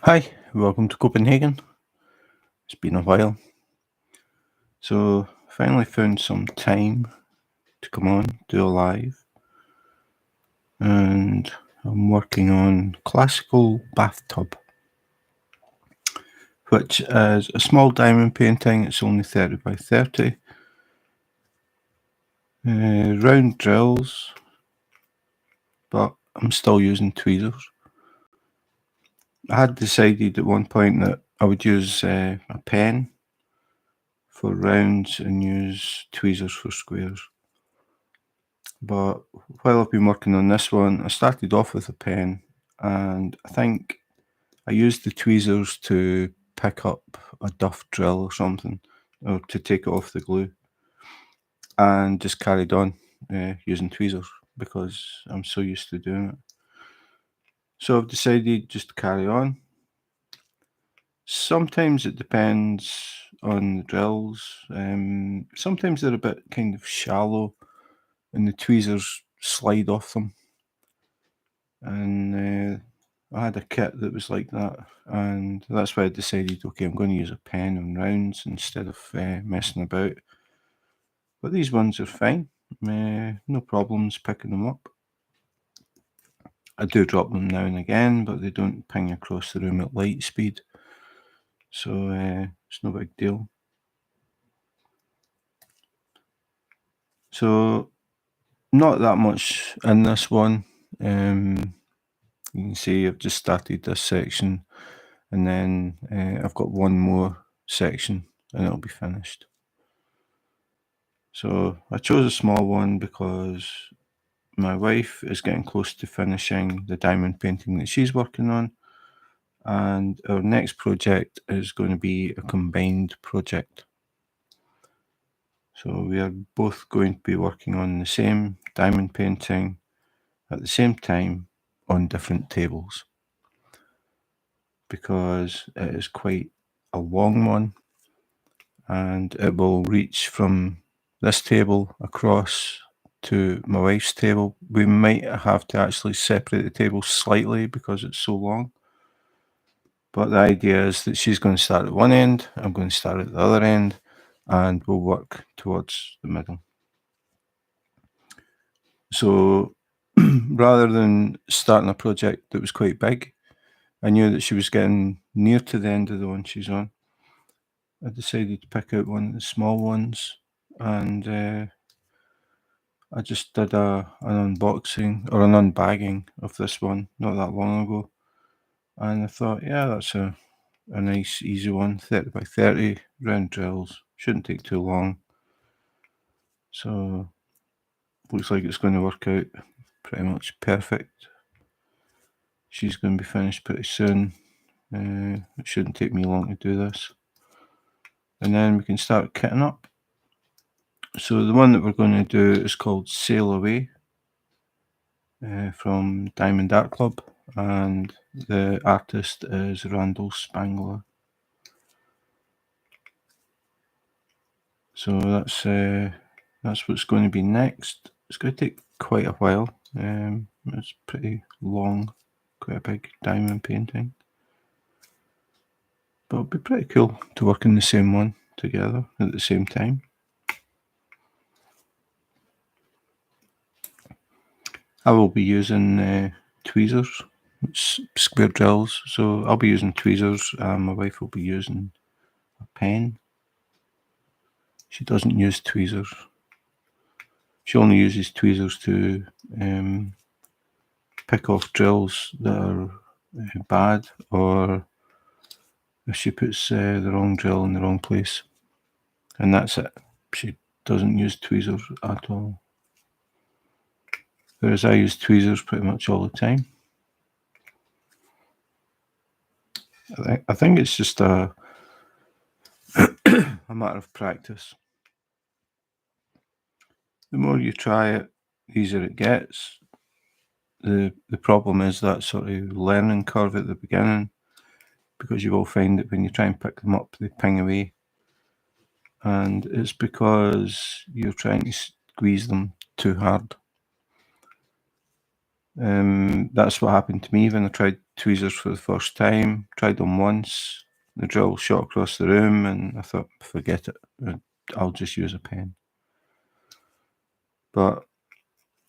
Hi, welcome to Copenhagen. It's been a while. So, finally found some time to come on, do a live. And I'm working on Classical Bathtub, which is a small diamond painting. It's only 30 by 30. Round drills, but I'm still using tweezers. I had decided at one point that I would use a pen for rounds and use tweezers for squares. But while I've been working on this one, I started off with a pen, and I think I used the tweezers to pick up a duff drill or something, or to take it off the glue, and just carried on using tweezers because I'm so used to doing it. So I've decided just to carry on. Sometimes it depends on the drills. Sometimes they're a bit kind of shallow, and the tweezers slide off them. And I had a kit that was like that, and that's why I decided, okay, I'm going to use a pen on rounds instead of messing about. But these ones are fine, no problems picking them up. I do drop them now and again, but they don't ping across the room at light speed, so it's no big deal. So not that much in this one. You can see I've just started this section, and then I've got one more section and it'll be finished. So I chose a small one because my wife is getting close to finishing the diamond painting that she's working on, and our next project is going to be a combined project. So we are both going to be working on the same diamond painting at the same time on different tables, because it is quite a long one, and it will reach from this table across to my wife's table. We might have to actually separate the tables slightly because it's so long. But the idea is that she's going to start at one end, I'm going to start at the other end, and we'll work towards the middle. So rather than starting a project that was quite big, I knew that she was getting near to the end of the one she's on. I decided to pick out one of the small ones, and I just did an unboxing or an unbagging of this one not that long ago, and I thought, yeah, that's a nice easy one, 30 by 30 round drills, shouldn't take too long. So looks like it's going to work out pretty much perfect. She's going to be finished pretty soon. It shouldn't take me long to do this, and then we can start kitting up. So the one that we're going to do is called Sail Away, from Diamond Art Club, and the artist is Randall Spangler. So that's what's going to be next. It's going to take quite a while. It's pretty long, quite a big diamond painting, but it'll be pretty cool to work in the same one together at the same time. I will be using tweezers, square drills, so I'll be using tweezers, and my wife will be using a pen. She doesn't use tweezers. She only uses tweezers to pick off drills that are bad, or if she puts the wrong drill in the wrong place, and that's it. She doesn't use tweezers at all. Whereas I use tweezers pretty much all the time. I think it's just a matter of practice. The more you try it, the easier it gets. The problem is that sort of learning curve at the beginning, because you will find that when you try and pick them up, they ping away, and it's because you're trying to squeeze them too hard. That's what happened to me when I tried tweezers for the first time, tried them once, the drill shot across the room, and I thought, forget it, I'll just use a pen. But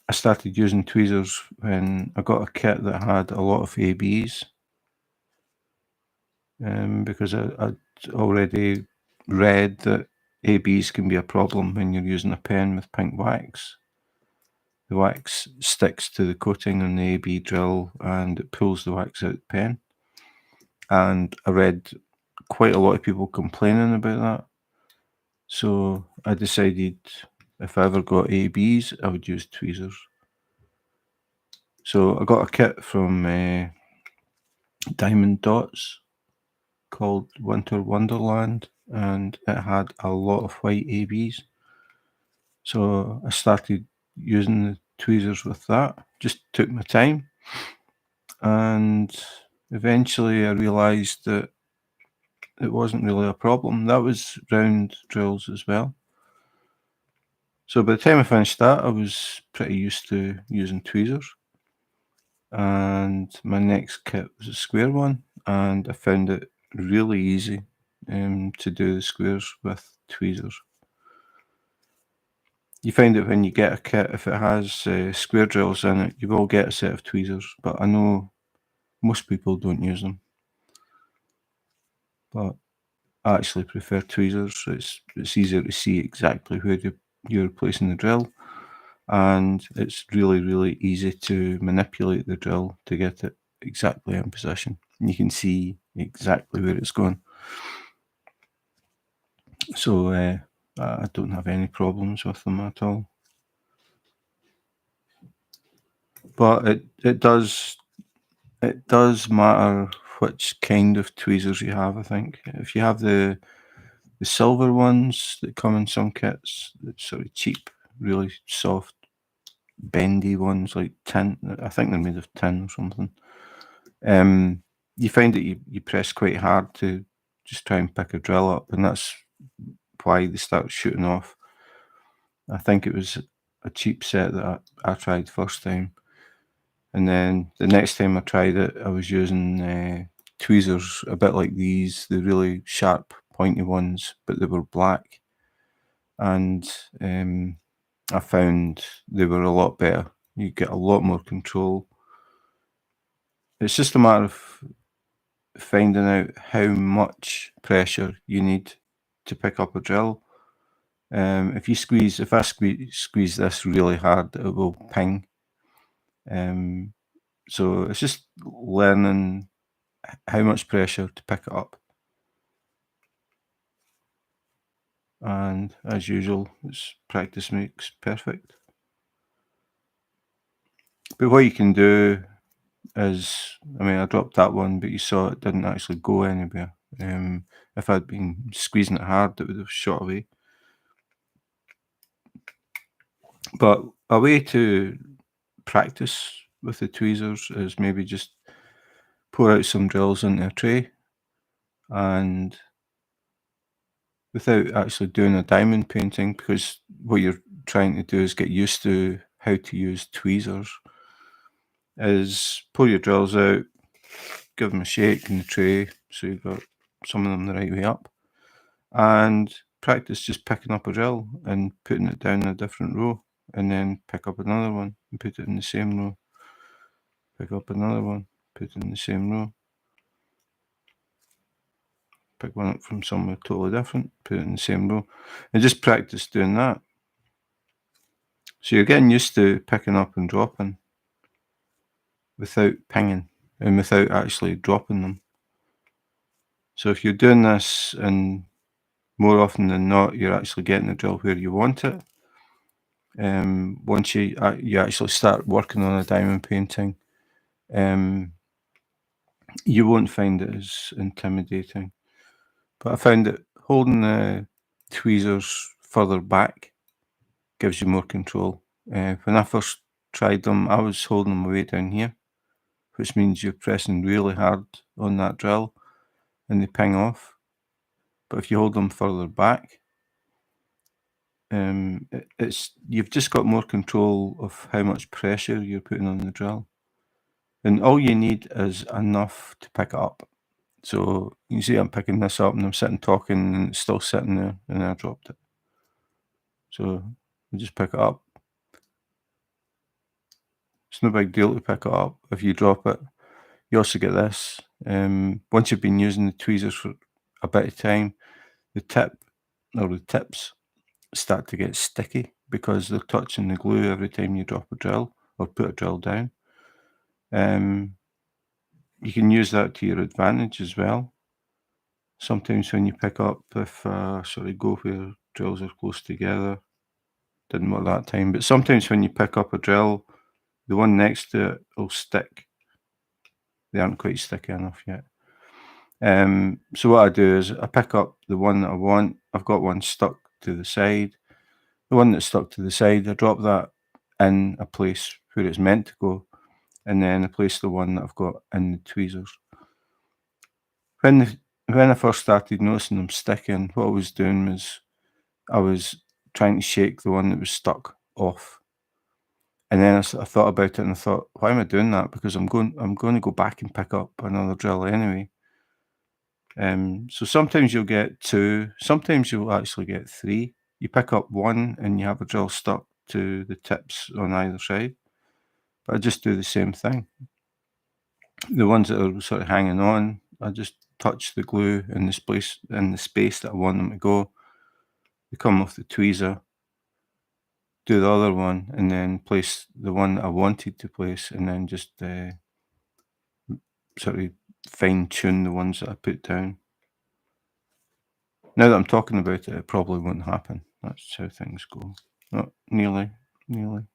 I started using tweezers when I got a kit that had a lot of ABs, because I'd already read that ABs can be a problem when you're using a pen with pink wax. The wax sticks to the coating on the AB drill and it pulls the wax out the pen. And I read quite a lot of people complaining about that. So I decided if I ever got ABs, I would use tweezers. So I got a kit from Diamond Dots called Winter Wonderland, and it had a lot of white ABs. So I started using the tweezers with that, just took my time, and eventually I realised that it wasn't really a problem. That was round drills as well. So by the time I finished that, I was pretty used to using tweezers. And my next kit was a square one, and I found it really easy to do the squares with tweezers. You find that when you get a kit, if it has square drills in it, you will get a set of tweezers, but I know most people don't use them. But I actually prefer tweezers. It's easier to see exactly where you're placing the drill, and it's really easy to manipulate the drill to get it exactly in position. You can see exactly where it's going. So I don't have any problems with them at all. But it does matter which kind of tweezers you have, I think. If you have the silver ones that come in some kits, it's sort of cheap, really soft, bendy ones like tin. I think they're made of tin or something. You find that you press quite hard to just try and pick a drill up, and that's why they start shooting off. I think it was a cheap set that I tried first time, and then the next time I tried it, I was using tweezers a bit like these, the really sharp, pointy ones, but they were black, and I found they were a lot better. You get a lot more control. It's just a matter of finding out how much pressure you need to pick up a drill. If I squeeze this really hard, it will ping. So it's just learning how much pressure to pick it up. And as usual, it's practice makes perfect. But what you can do is, I dropped that one, but you saw it didn't actually go anywhere. If I'd been squeezing it hard, it would have shot away. But a way to practice with the tweezers is maybe just pour out some drills into a tray, and without actually doing a diamond painting, because what you're trying to do is get used to how to use tweezers, is pour your drills out, give them a shake in the tray so you've got some of them the right way up, and practice just picking up a drill and putting it down in a different row, and then pick up another one and put it in the same row, pick up another one, put it in the same row, pick one up from somewhere totally different, put it in the same row, and just practice doing that. So you're getting used to picking up and dropping without pinging and without actually dropping them. So if you're doing this, and more often than not, you're actually getting the drill where you want it. Once you actually start working on a diamond painting, you won't find it as intimidating. But I found that holding the tweezers further back gives you more control. When I first tried them, I was holding them way down here, which means you're pressing really hard on that drill and they ping off. But if you hold them further back, you've just got more control of how much pressure you're putting on the drill. And all you need is enough to pick it up. So you see I'm picking this up and I'm sitting talking and it's still sitting there and I dropped it. So you just pick it up. It's no big deal to pick it up if you drop it. You also get this. Once you've been using the tweezers for a bit of time, the tip or the tips start to get sticky because they're touching the glue every time you drop a drill or put a drill down. You can use that to your advantage as well. Sometimes when you pick up, if go where drills are close together, didn't work that time, but sometimes when you pick up a drill, the one next to it will stick. They aren't quite sticky enough yet. So what I do is I pick up the one that I want. I've got one stuck to the side. The one that's stuck to the side, I drop that in a place where it's meant to go, and then I place the one that I've got in the tweezers. When I first started noticing them sticking, what I was doing was I was trying to shake the one that was stuck off. And then I thought about it and I thought, why am I doing that? Because I'm going to go back and pick up another drill anyway. So sometimes you'll get two, sometimes you'll actually get three. You pick up one and you have a drill stuck to the tips on either side. But I just do the same thing. The ones that are sort of hanging on, I just touch the glue in the space that I want them to go. They come off the tweezer, do the other one, and then place the one that I wanted to place, and then just sort of fine tune the ones that I put down. Now that I'm talking about it, it probably won't happen. That's how things go. Not nearly. And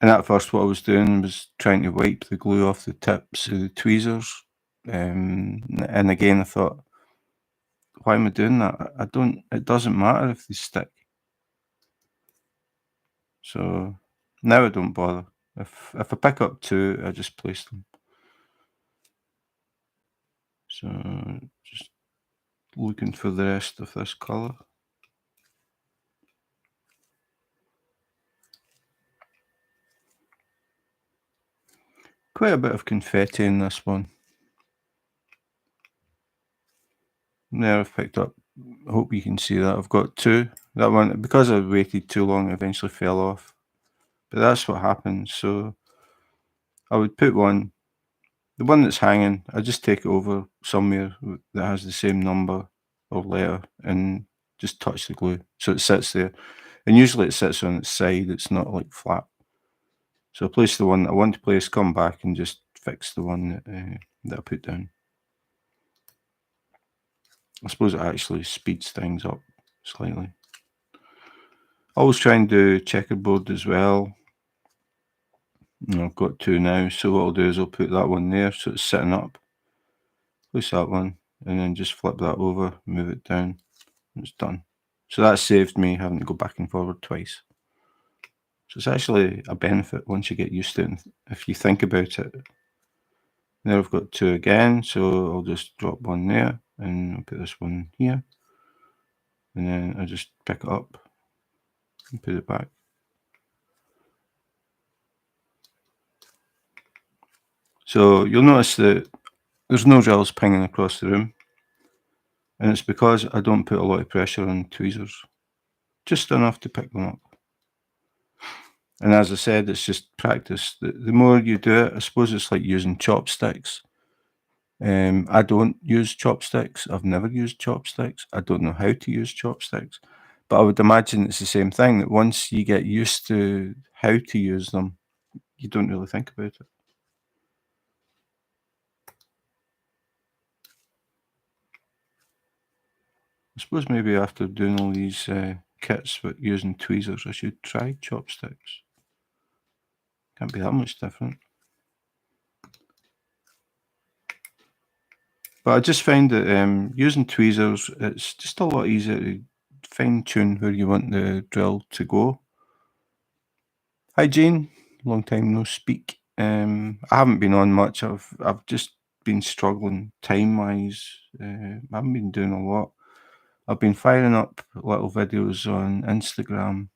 at first, what I was doing was trying to wipe the glue off the tips of the tweezers. And again, I thought, why am I doing that? It doesn't matter if they stick. So now I don't bother. If I pick up two, I just place them. So just looking for the rest of this colour. Quite a bit of confetti in this one. There I've picked up, I hope you can see that. I've got two. That one, because I waited too long, it eventually fell off. But that's what happens. So I would put one, the one that's hanging, I just take it over somewhere that has the same number or letter and just touch the glue. So it sits there. And usually it sits on its side, it's not like flat. So I place the one that I want to place, come back and just fix the one that I put down. I suppose it actually speeds things up slightly. Always try and do checkerboard as well. I've got two now, so what I'll do is I'll put that one there so it's sitting up. Place that one and then just flip that over, move it down, and it's done. So that saved me having to go back and forward twice. So it's actually a benefit once you get used to it, if you think about it. There I've got two again, so I'll just drop one there and I'll put this one here. And then I just pick it up and put it back. So you'll notice that there's no drills pinging across the room. And it's because I don't put a lot of pressure on tweezers. Just enough to pick them up. And as I said, it's just practice. The more you do it, I suppose it's like using chopsticks. I don't use chopsticks. I've never used chopsticks. I don't know how to use chopsticks. But I would imagine it's the same thing, that once you get used to how to use them, you don't really think about it. I suppose maybe after doing all these kits with using tweezers, I should try chopsticks. Can't be that much different. But I just find that using tweezers, it's just a lot easier to fine tune where you want the drill to go. Hi Jane, long time no speak. I haven't been on much. I've just been struggling time wise. I haven't been doing a lot. I've been firing up little videos on Instagram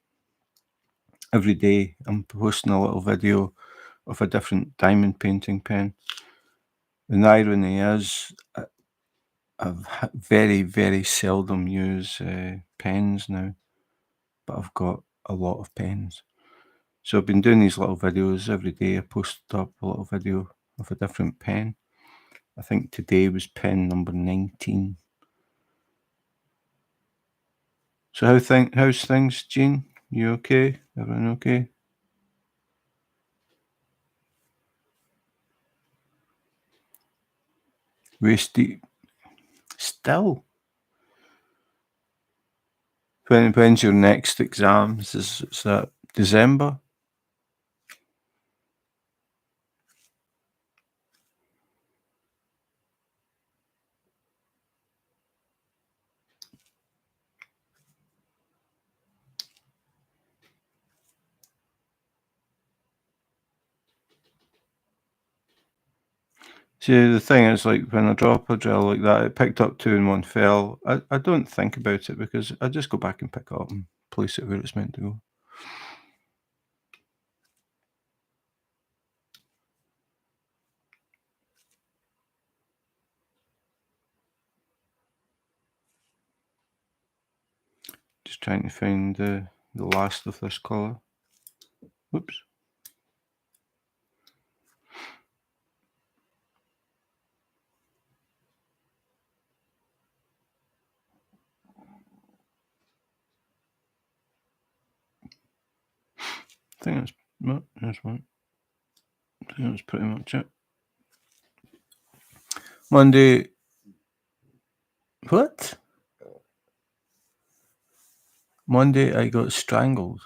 every day. I'm posting a little video of a different diamond painting pen. And the irony is, I've very, very seldom use pens now, but I've got a lot of pens. So I've been doing these little videos every day. I post up a little video of a different pen. I think today was pen number 19. So how's things, Jean? You okay? Everyone okay? Waist deep. Still. When's your next exams? Is that December? See, the thing is, like, when I drop a drill like that, it picked up two and one fell. I don't think about it because I just go back and pick it up and place it where it's meant to go. Just trying to find the last of this colour. Whoops. I think that's, no, there's one. I think that's pretty much it. Monday. What? Monday I got strangled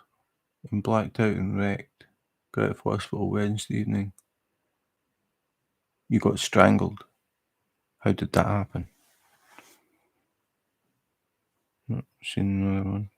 and blacked out and wrecked. Got out of hospital Wednesday evening. You got strangled. How did that happen? Not seen another one.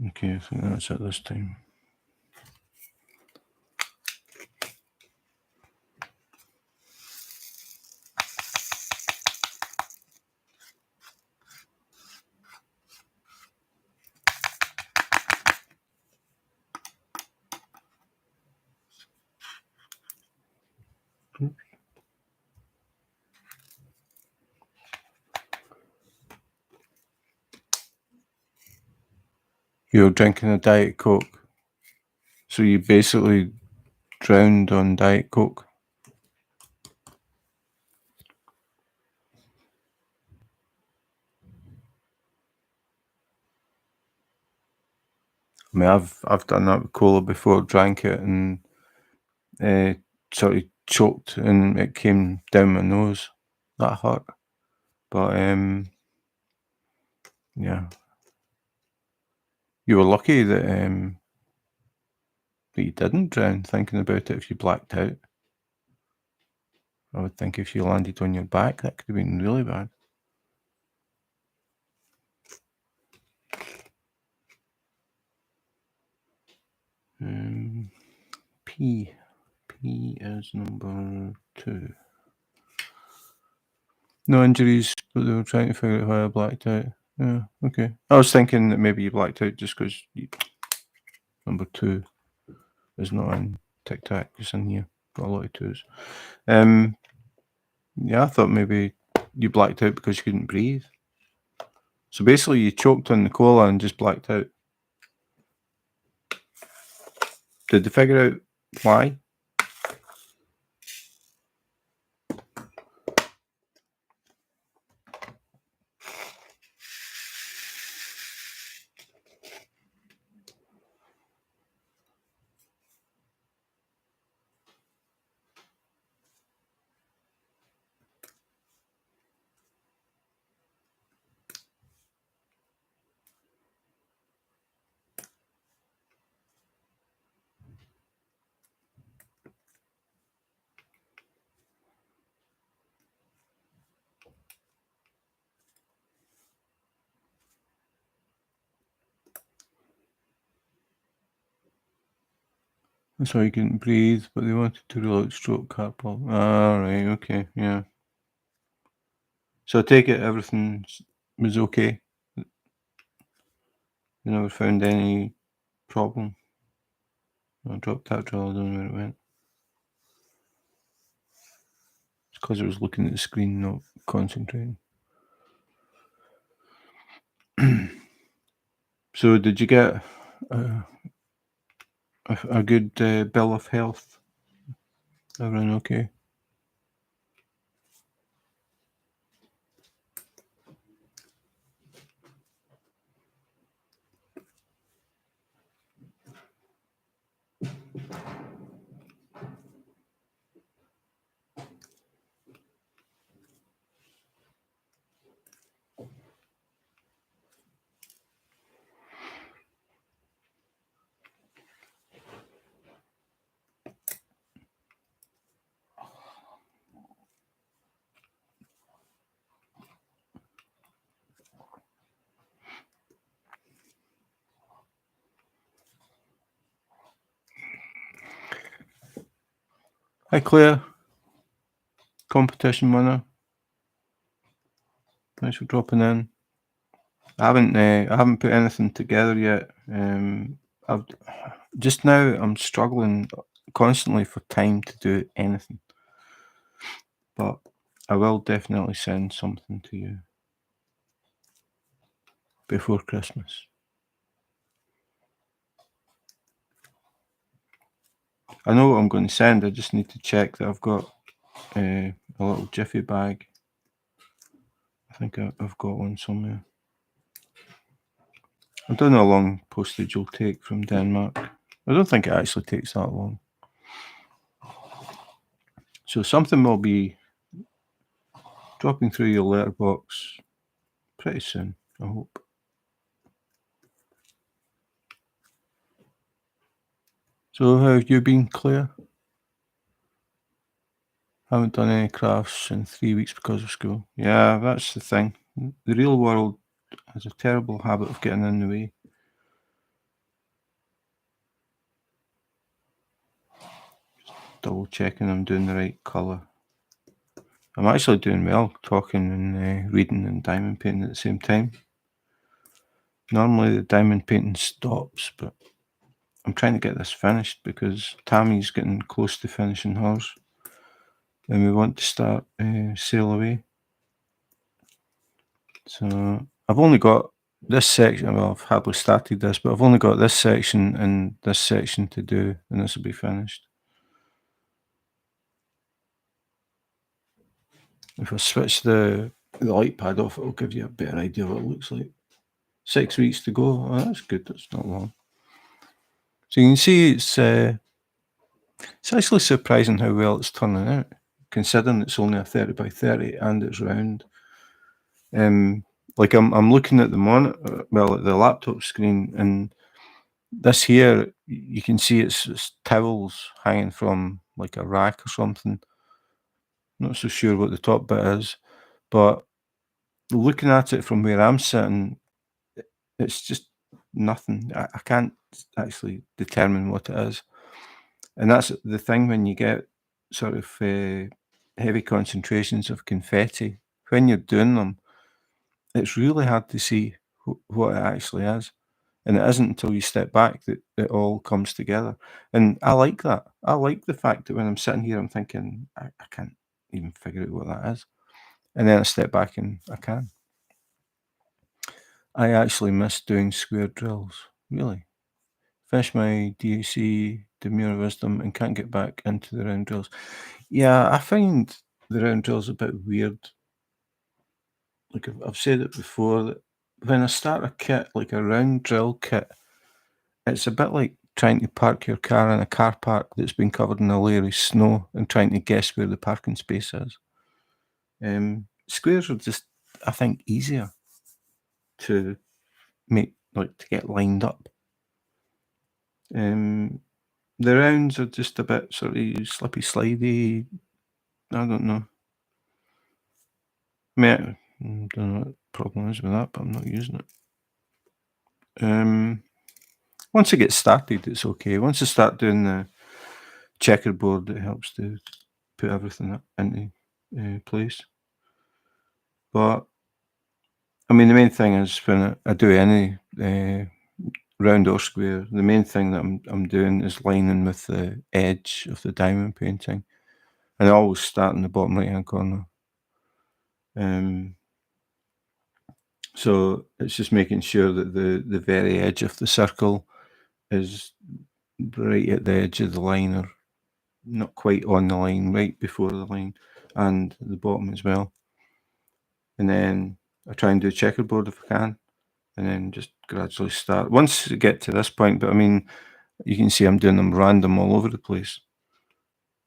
Okay, I think that's it this time. You're drinking a Diet Coke. So you basically drowned on Diet Coke. I mean, I've done that with cola before, drank it and sort of choked and it came down my nose. That hurt. But yeah. You were lucky that you didn't drown. Thinking about it, if you blacked out, I would think if you landed on your back, that could have been really bad. P is number 2. No injuries, but they were trying to figure out why I blacked out. Yeah, okay. I was thinking that maybe you blacked out just because number 2 is not in Tic Tac, it's in here. Got a lot of 2s. Yeah, I thought maybe you blacked out because you couldn't breathe. So basically, you choked on the cola and just blacked out. Did they figure out why? That's why you couldn't breathe, but they wanted to rule out stroke, carpal. Ah, right, okay, yeah. So I take it everything was okay. You never found any problem. I dropped that drill. I don't know where it went. It's because I was looking at the screen, not concentrating. So did you get a good bill of health? Everyone okay? Hi Claire, competition winner. Thanks for dropping in. I haven't put anything together yet. I've just now I'm struggling constantly for time to do anything, but I will definitely send something to you before Christmas. I know what I'm going to send. I just need to check that I've got a little jiffy bag. I think I've got one somewhere. I don't know how long postage will take from Denmark. I don't think it actually takes that long. So something will be dropping through your letterbox pretty soon, I hope. So how have you been, Claire? Haven't done any crafts in 3 weeks because of school. Yeah, that's the thing. The real world has a terrible habit of getting in the way. Double checking I'm doing the right colour. I'm actually doing well, talking and reading and diamond painting at the same time. Normally the diamond painting stops, but I'm trying to get this finished because Tammy's getting close to finishing hers, and we want to start sail away. So I've only got this section. Well, I've hardly started this, but I've only got this section and this section to do, and this will be finished. If I switch the light pad off, it'll give you a better idea of what it looks like. 6 weeks to go. Oh, that's good. That's not long. So you can see it's actually surprising how well it's turning out, considering it's only a 30 by 30 and it's round. Like I'm looking at the monitor, well, at the laptop screen, and this here, you can see it's towels hanging from like a rack or something. Not so sure what the top bit is, but looking at it from where I'm sitting, it's just nothing. I can't actually determine what it is. And that's the thing when you get sort of heavy concentrations of confetti, when you're doing them, it's really hard to see what it actually is. And it isn't until you step back that it all comes together. And I like that. I like the fact that when I'm sitting here, I'm thinking, I can't even figure out what that is. And then I step back and I can. I actually miss doing square drills, really. Finish my DAC, Demure Wisdom, and can't get back into the round drills. Yeah, I find the round drills a bit weird. Like I've said it before, that when I start a kit, like a round drill kit, it's a bit like trying to park your car in a car park that's been covered in a layer of snow and trying to guess where the parking space is. Squares are just, I think, easier to make, like to get lined up. The rounds are just a bit sort of slippy slidey. I don't know. I mean, I don't know what the problem is with that, but I'm not using it. Once I get started, it's okay. Once I start doing checkerboard that helps to put everything into place. But I mean, the main thing is when I do any round or square, the main thing that I'm doing is lining with the edge of the diamond painting, and I always start in the bottom right hand corner. So it's just making sure that the very edge of the circle is right at the edge of the line, or not quite on the line, right before the line, and the bottom as well. And then I try and do checkerboard if I can, and then just gradually start. Once you get to this point, but I mean, you can see I'm doing them random all over the place.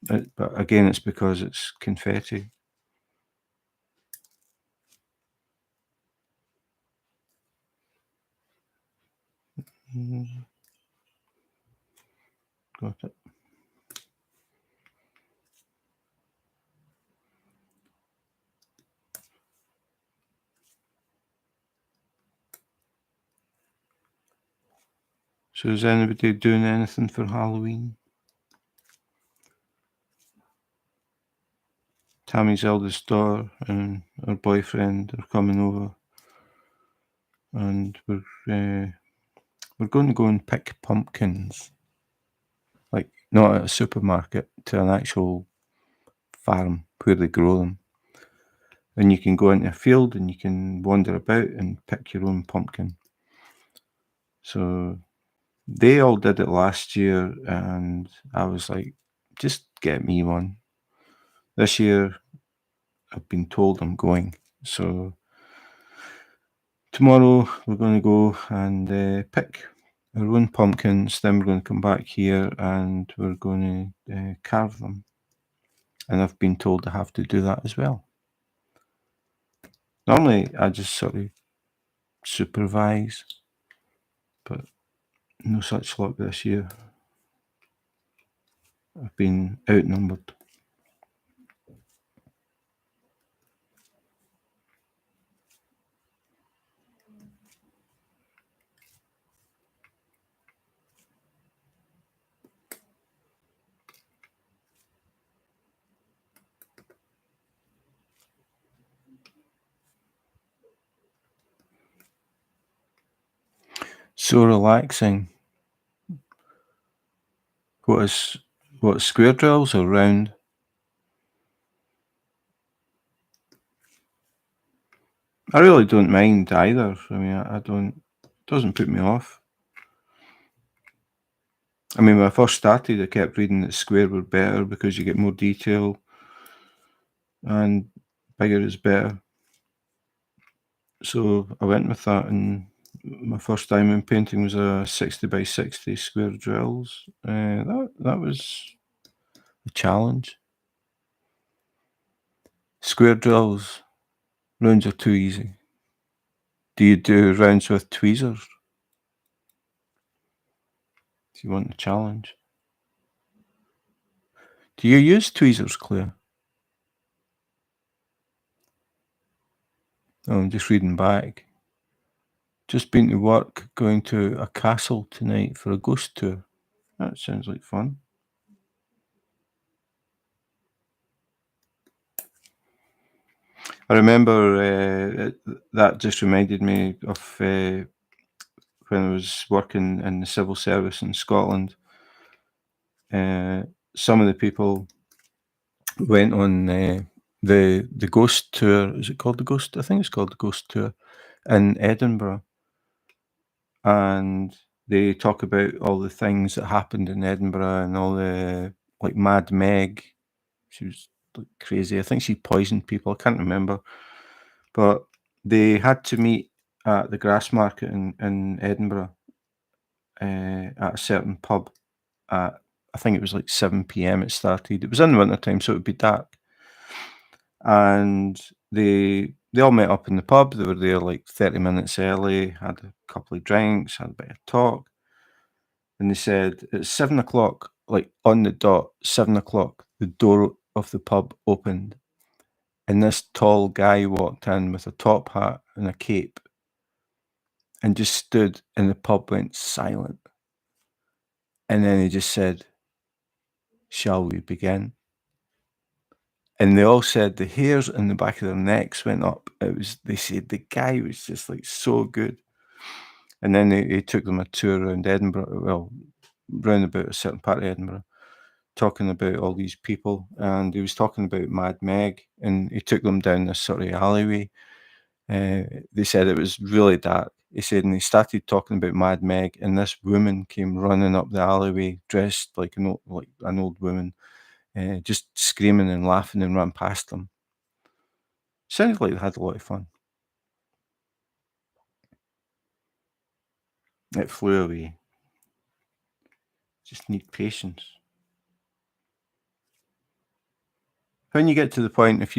But again, it's because it's confetti. Got it. So is anybody doing anything for Halloween? Tammy's eldest daughter and her boyfriend are coming over, and we're going to go and pick pumpkins, like not at a supermarket, to an actual farm where they grow them. And you can go into a field and you can wander about and pick your own pumpkin. So they all did it last year, and I was like, just get me one. This year, I've been told I'm going. So tomorrow, we're going to go and pick our own pumpkins. Then we're going to come back here and we're going to carve them. And I've been told I have to do that as well. Normally, I just sort of supervise, but no such luck this year. I've been outnumbered. So relaxing. What, square drills or round? I really don't mind either. I mean, I don't. It doesn't put me off. I mean, when I first started, I kept reading that square were better because you get more detail and bigger is better. So I went with that, and my first diamond painting was a 60 by 60 square drills. That was a challenge. Square drills, rounds are too easy. Do you do rounds with tweezers? Do you want a challenge? Do you use tweezers, Claire? Oh, I'm just reading back. Just been to work, going to a castle tonight for a ghost tour. That sounds like fun. I remember that just reminded me of when I was working in the civil service in Scotland. Some of the people went on the ghost tour. Is it called the ghost? I think it's called the ghost tour in Edinburgh, and they talk about all the things that happened in Edinburgh and all the, like, Mad Meg. She was like crazy. I think she poisoned people. I can't remember, but they had to meet at the grass market in Edinburgh at a certain pub at, I think it was like 7 p.m. it started. It was in the winter time, so it would be dark. And they all met up in the pub. They were there like 30 minutes early, had a couple of drinks, had a bit of talk. And they said at 7 o'clock, like on the dot, 7 o'clock, the door of the pub opened. And this tall guy walked in with a top hat and a cape and just stood, and the pub went silent. And then he just said, shall we begin? And they all said the hairs in the back of their necks went up. They said the guy was just like so good. And then he took them a tour around Edinburgh, well, round about a certain part of Edinburgh, talking about all these people. And he was talking about Mad Meg, and he took them down this sort of alleyway. They said it was really dark. He said, and he started talking about Mad Meg, and this woman came running up the alleyway dressed like an old woman, just screaming and laughing and ran past them. Sounded like they had a lot of fun. It flew away. Just need patience. When you get to the point, if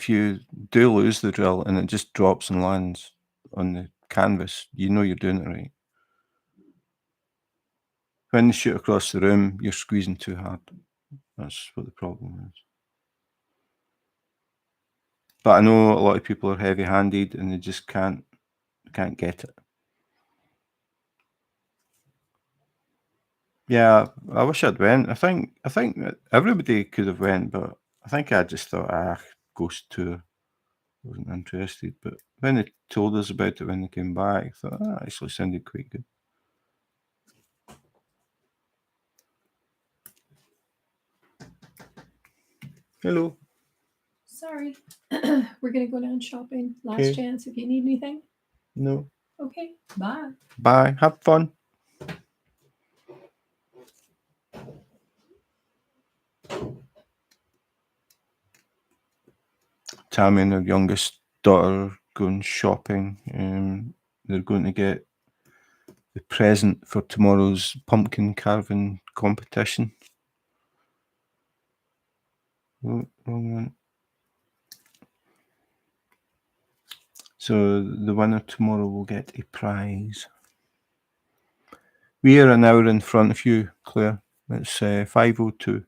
you do lose the drill and it just drops and lands on the canvas, you know you're doing it right. When you shoot across the room, you're squeezing too hard. That's what the problem is. But I know a lot of people are heavy-handed and they just can't get it. Yeah, I wish I'd went. I think that everybody could have went, but I think I just thought, ghost tour. Wasn't interested. But when they told us about it when they came back, I thought, actually sounded quite good. Hello. Sorry. We're going to go down shopping. Last chance if you need anything. No. Okay. Bye. Bye. Have fun. Tammy and her youngest daughter going shopping. They're going to get the present for tomorrow's pumpkin carving competition. Oh, wrong one. So the winner tomorrow will get a prize. We are an hour in front of you, Claire. It's 5:02.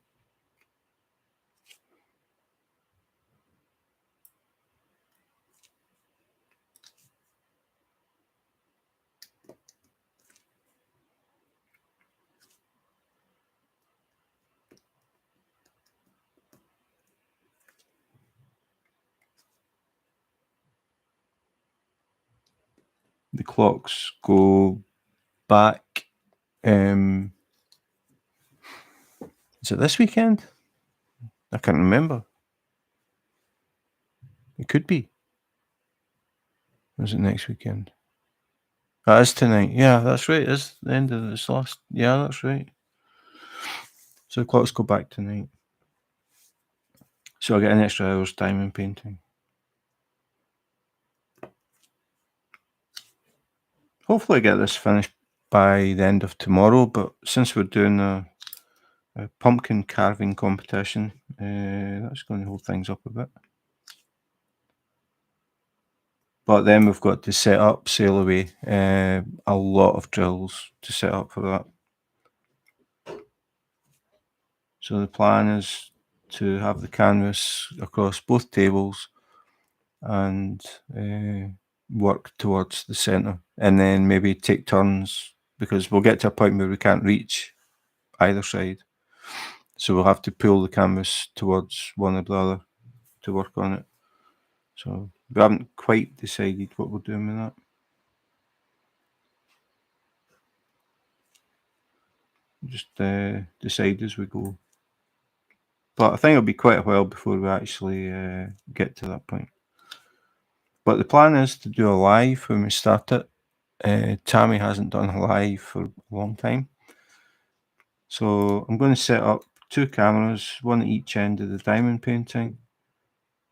The clocks go back. Is it this weekend? I can't remember. It could be. Or is it next weekend? That is tonight. Yeah, that's right. It's the end of this last. Yeah, that's right. So the clocks go back tonight. So I get an extra hour's diamond painting. Hopefully I get this finished by the end of tomorrow, but since we're doing a pumpkin carving competition, that's going to hold things up a bit. But then we've got to set up Sail Away. A lot of drills to set up for that. So the plan is to have the canvas across both tables and work towards the centre, and then maybe take turns, because we'll get to a point where we can't reach either side. So we'll have to pull the canvas towards one or the other to work on it. So we haven't quite decided what we're doing with that. Just decide as we go. But I think it'll be quite a while before we actually get to that point. But the plan is to do a live when we start it. Tammy hasn't done a live for a long time. So I'm going to set up 2 cameras, one at each end of the diamond painting.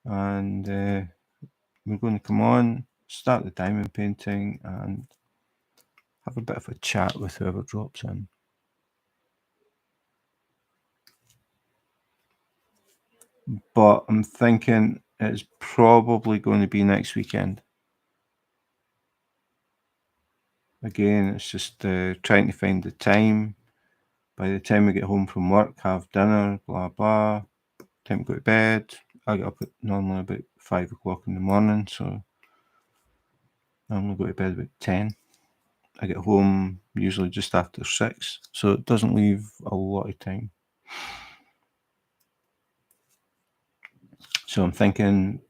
And we're going to come on, start the diamond painting, and have a bit of a chat with whoever drops in. But I'm thinking it's probably going to be next weekend. Again, it's just trying to find the time. By the time we get home from work, have dinner, blah, blah, time to go to bed. I get up at normally about 5 o'clock in the morning, so I normally go to bed about 10. I get home usually just after 6, so it doesn't leave a lot of time. So I'm thinking,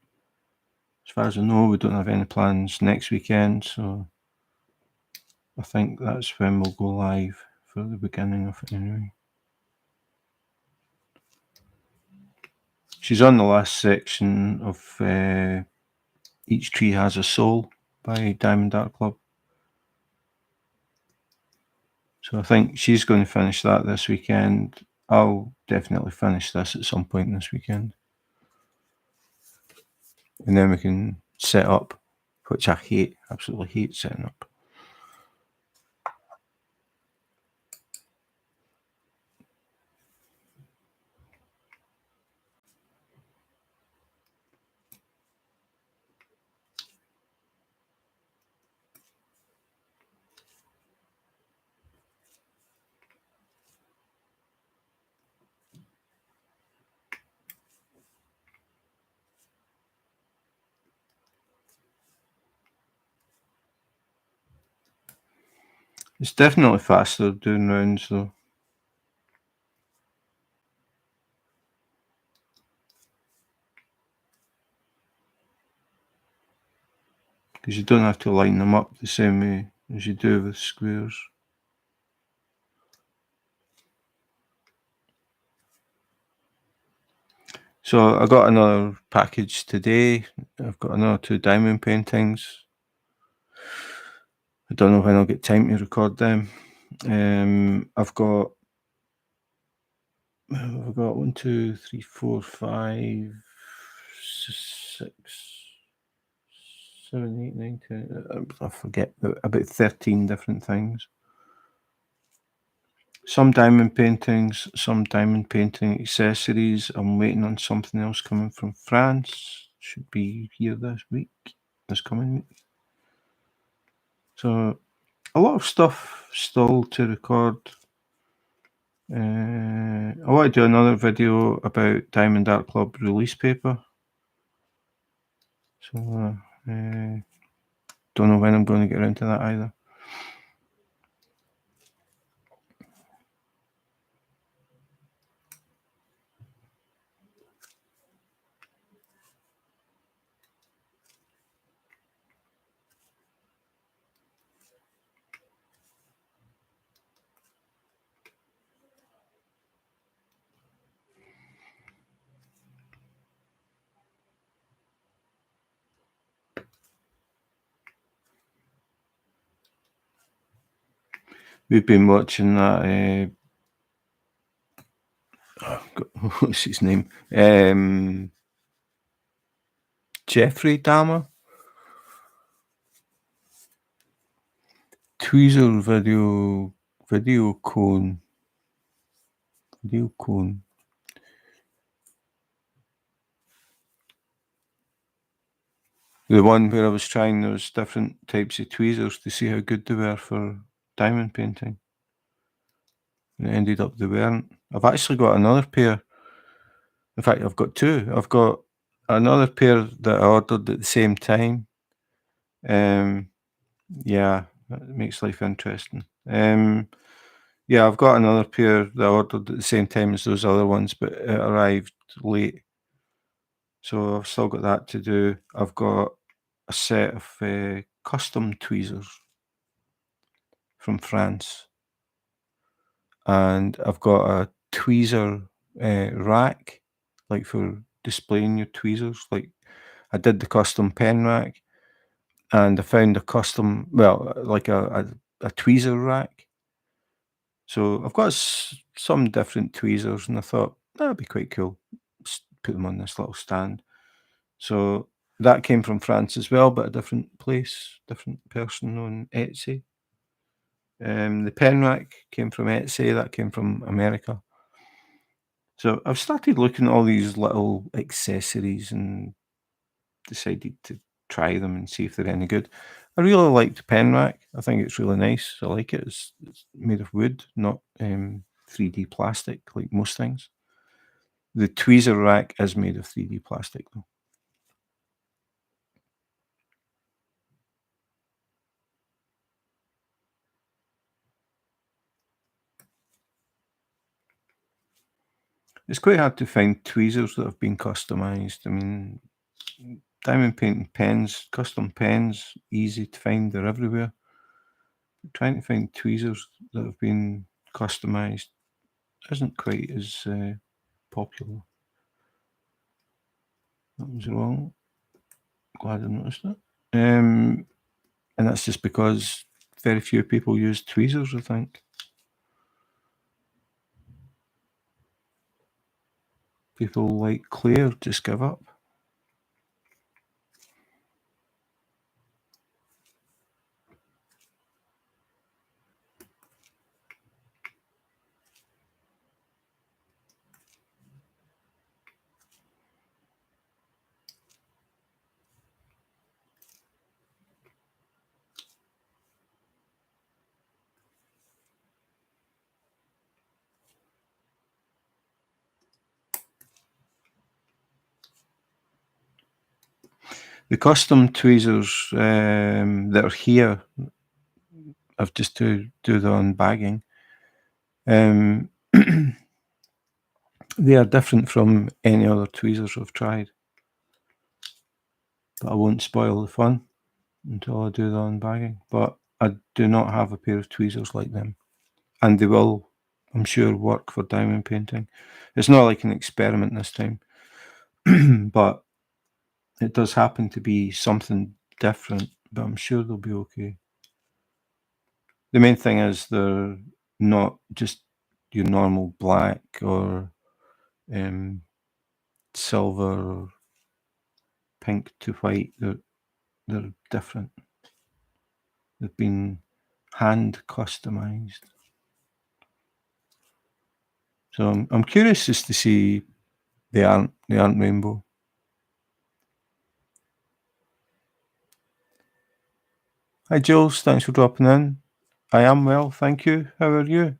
as far as I know, we don't have any plans next weekend, so I think that's when we'll go live for the beginning of it anyway. She's on the last section of Each Tree Has a Soul by Diamond Art Club. So I think she's going to finish that this weekend. I'll definitely finish this at some point this weekend. And then we can set up, which I hate, absolutely hate setting up. It's definitely faster doing rounds though. Because you don't have to line them up the same way as you do with squares. So I got another package today. I've got another 2 diamond paintings. I don't know when I'll get time to record them. I've got 1, 2, 3, 4, 5, 6, 7, 8, 9, 10. I forget about 13 different things. Some diamond paintings, some diamond painting accessories. I'm waiting on something else coming from France. Should be here this coming week. So a lot of stuff still to record. I want to do another video about Diamond Art Club release paper. So don't know when I'm going to get around to that either. We've been watching that. What's his name? Jeffrey Dahmer. Tweezer video cone. The one where I was trying those different types of tweezers to see how good they were for diamond painting. And it ended up they weren't. I've actually got another pair. In fact, I've got 2. I've got another pair that I ordered at the same time. Yeah, that makes life interesting. Yeah, I've got another pair that I ordered at the same time as those other ones, but it arrived late. So I've still got that to do. I've got a set of custom tweezers from France. And I've got a tweezer rack, like for displaying your tweezers. Like I did the custom pen rack, and I found a custom, like a tweezer rack. So I've got some different tweezers, and I thought that'd be quite cool. Just put them on this little stand. So that came from France as well, but a different place, different person on Etsy. The pen rack came from Etsy. That came from America. So I've started looking at all these little accessories and decided to try them and see if they're any good. I really like the pen rack. I think it's really nice. I like it. It's made of wood, not 3D plastic like most things. The tweezer rack is made of 3D plastic though. It's quite hard to find tweezers that have been customised. I mean, diamond painting pens, custom pens, easy to find. They're everywhere. Trying to find tweezers that have been customised isn't quite as popular. That was wrong. Glad I noticed that. And that's just because very few people use tweezers, I think. People like Claire just give up. The custom tweezers that are here, I've just to do the unbagging. They are different from any other tweezers I've tried. But I won't spoil the fun until I do the unbagging. But I do not have a pair of tweezers like them. And they will, I'm sure, work for diamond painting. It's not like an experiment this time. But it does happen to be something different. But I'm sure they'll be okay. The main thing is they're not just your normal black or silver or pink to white. They're different. They've been hand customized. So I'm curious just to see they aren't rainbow. Hi Jules, thanks for dropping in. I am well, thank you. How are you?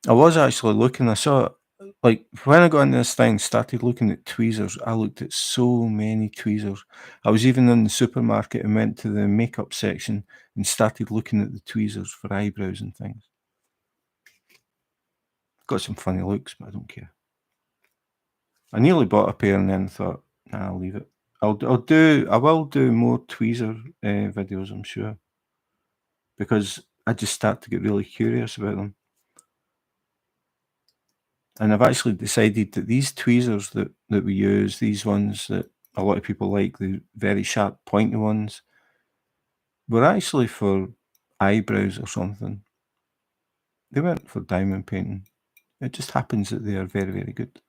I was actually looking, I saw, like, when I got into this thing, started looking at tweezers, I looked at so many tweezers. I was even in the supermarket and went to the makeup section and started looking at the tweezers for eyebrows and things. Got some funny looks, but I don't care. I nearly bought a pair and then thought, nah, I'll leave it. I will do more tweezer videos, I'm sure, because I just start to get really curious about them. And I've actually decided that these tweezers that we use, these ones that a lot of people like, the very sharp pointy ones, were actually for eyebrows or something. They weren't for diamond painting. It just happens that they are very, very good.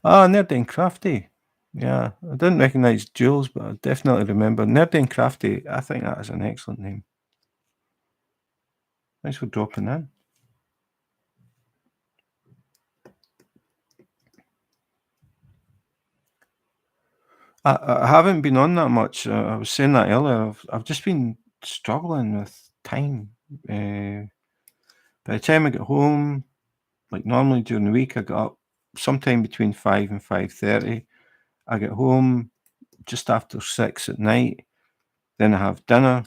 Ah, Nerdy and Crafty. Yeah, I didn't recognise Jules, but I definitely remember Nerdy and Crafty. I think that is an excellent name. Thanks for dropping in. I haven't been on that much. I was saying that earlier. I've just been struggling with time. By the time I get home, like normally during the week, I get up sometime between 5 and 5:30. I get home just after 6 at night. Then I have dinner.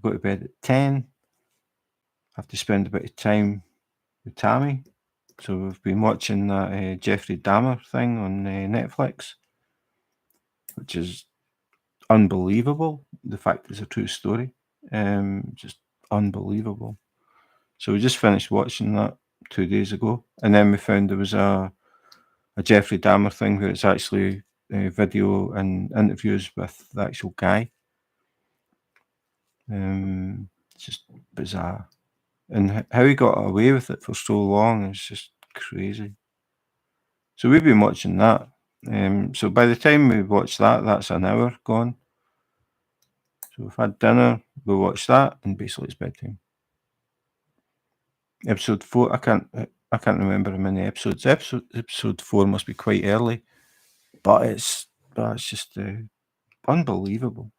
Go to bed at 10. Have to spend a bit of time with Tammy. So we've been watching that Jeffrey Dahmer thing on Netflix, which is unbelievable. The fact it's a true story, just unbelievable. So we just finished watching that 2 days ago, and then we found there was a Jeffrey Dahmer thing where it's actually video and interviews with the actual guy. It's just bizarre, and how he got away with it for so long is just crazy. So we've been watching that. So by the time we watch that, that's an hour gone. So we've had dinner, we watched that, and basically it's bedtime. Episode 4, I can't remember how many episodes. Episode 4 must be quite early, but it's just unbelievable.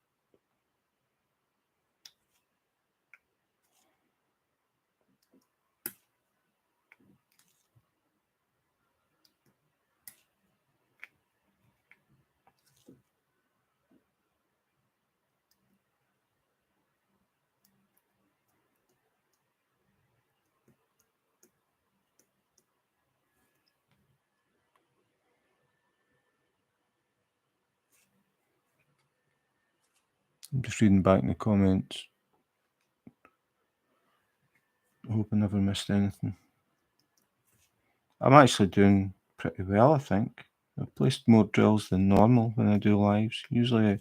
I'm just reading back in the comments. I hope I never missed anything. I'm actually doing pretty well, I think. I've placed more drills than normal when I do lives. Usually,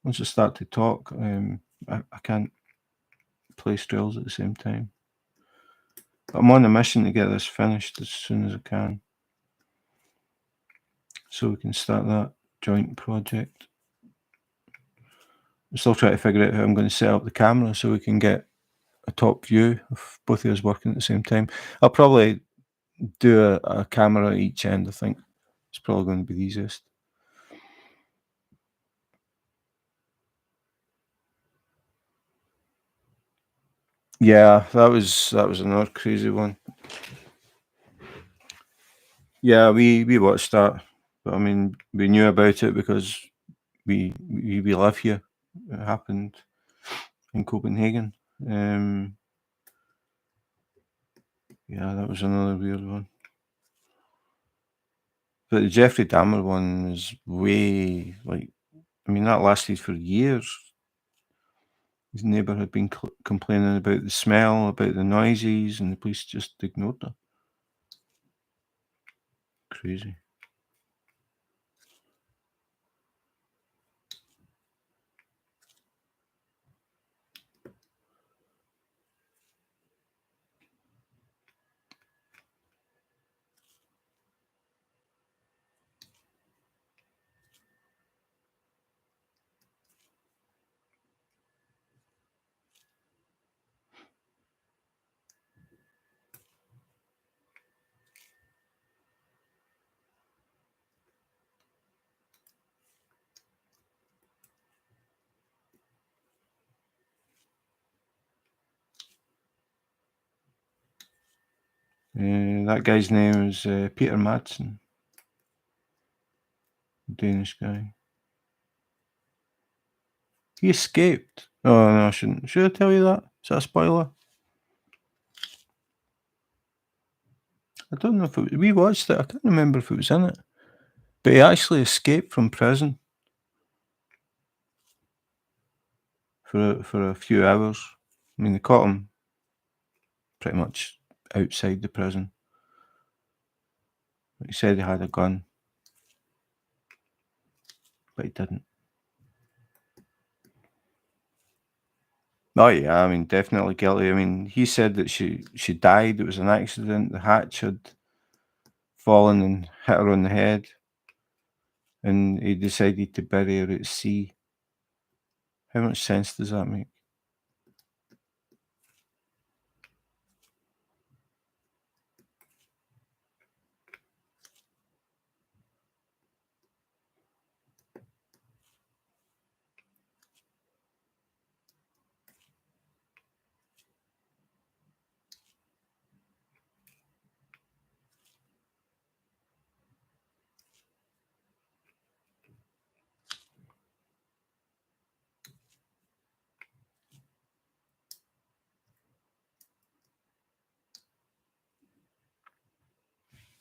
once I start to talk, I can't place drills at the same time. But I'm on a mission to get this finished as soon as I can, so we can start that joint project. I'm still trying to figure out how I'm going to set up the camera so we can get a top view of both of us working at the same time. I'll probably do a camera at each end, I think. It's probably going to be the easiest. Yeah, that was another crazy one. Yeah, we watched that, but I mean, we knew about it because we live here. It happened in Copenhagen. Yeah, that was another weird one. But the Jeffrey Dahmer one is way, like, I mean, that lasted for years. His neighbour had been complaining about the smell, about the noises, and the police just ignored her. Crazy. That guy's name is Peter Madsen, Danish guy. He escaped. Oh no, I shouldn't. Should I tell you that? Is that a spoiler? I don't know if we watched it. I can't remember if it was in it. But he actually escaped from prison for a few hours. I mean, they caught him pretty much outside the prison. He said he had a gun, but he didn't. Oh yeah, I mean, definitely guilty. I mean, he said that she died. It was an accident. The hatch had fallen and hit her on the head, and he decided to bury her at sea. How much sense does that make?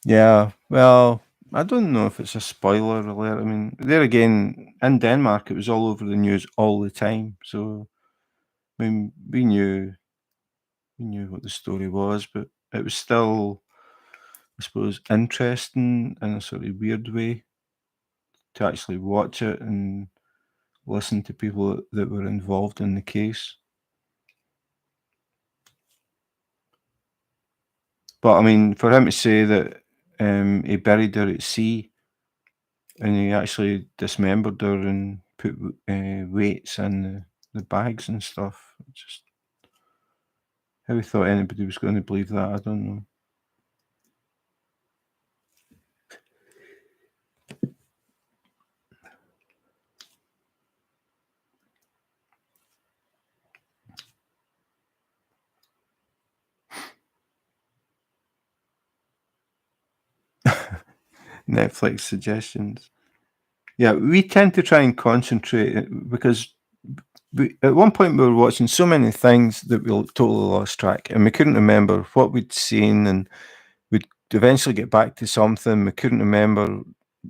Yeah, well, I don't know if it's a spoiler alert. I mean, there again, in Denmark, it was all over the news all the time. So, I mean, we knew what the story was, but it was still, I suppose, interesting in a sort of weird way to actually watch it and listen to people that were involved in the case. But I mean, for him to say that he buried her at sea and he actually dismembered her and put weights in the bags and stuff, just how he thought anybody was going to believe that, I don't know. Netflix suggestions. Yeah, we tend to try and concentrate because at one point we were watching so many things that we totally lost track and we couldn't remember what we'd seen, and we'd eventually get back to something. We couldn't remember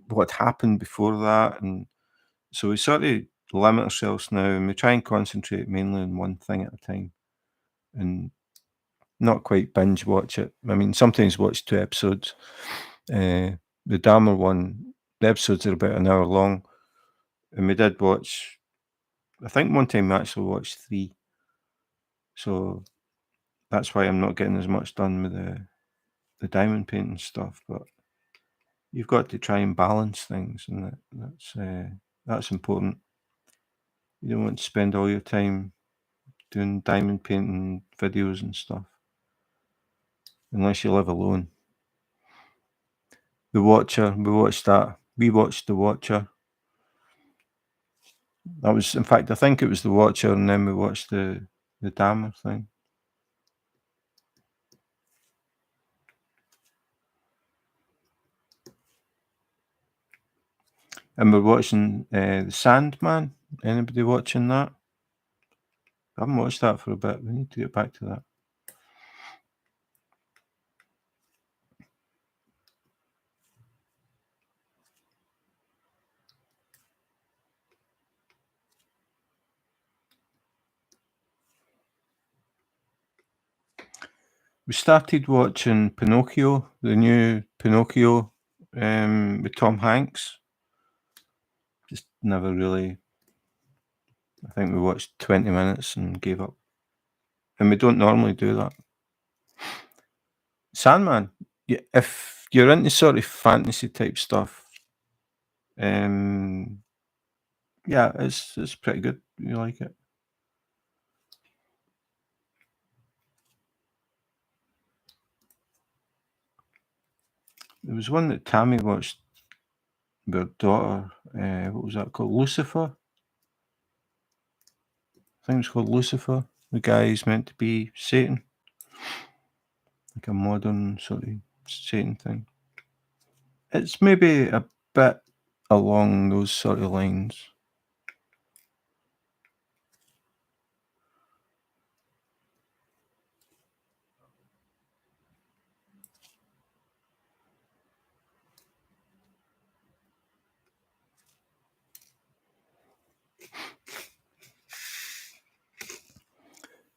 what happened before that, and so we sort of limit ourselves now, and we try and concentrate mainly on one thing at a time, and not quite binge watch it. I mean, sometimes watch 2 episodes. The Dahmer one, the episodes are about an hour long, and we did watch. I think one time we actually watched 3, so that's why I'm not getting as much done with the diamond painting stuff. But you've got to try and balance things, and that's important. You don't want to spend all your time doing diamond painting videos and stuff, unless you live alone. The Watcher, we watched that. We watched The Watcher. That was, in fact, I think it was The Watcher, and then we watched the Dahmer thing. And we're watching The Sandman. Anybody watching that? I haven't watched that for a bit. We need to get back to that. We started watching Pinocchio, the new Pinocchio, with Tom Hanks. Just never really. I think we watched 20 minutes and gave up. And we don't normally do that. Sandman, yeah, if you're into sort of fantasy type stuff, yeah, it's pretty good. You like it? There was one that Tammy watched with her daughter. What was that called? Lucifer. I think it's called Lucifer. The guy is meant to be Satan, like a modern sort of Satan thing. It's maybe a bit along those sort of lines.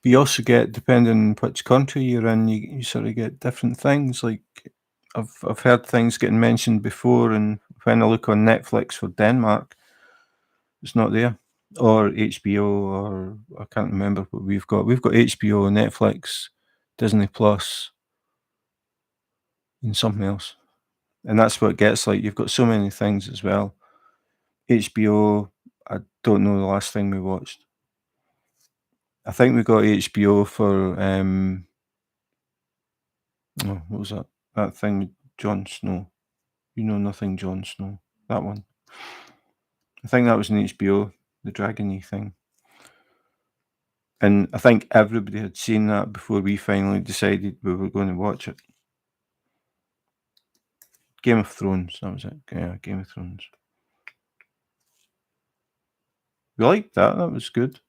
You also get, depending on which country you're in, you sort of get different things. Like I've heard things getting mentioned before, and when I look on Netflix for Denmark, it's not there, or HBO, or I can't remember what we've got. We've got HBO, Netflix, Disney Plus, and something else, and that's what it gets like. You've got so many things as well. HBO, I don't know the last thing we watched. I think we got HBO for oh, what was that? That thing with Jon Snow. You Know Nothing, Jon Snow. That one. I think that was an HBO, the dragony thing. And I think everybody had seen that before we finally decided we were going to watch it. Game of Thrones, that was it. Yeah, Game of Thrones. We liked that. That was good.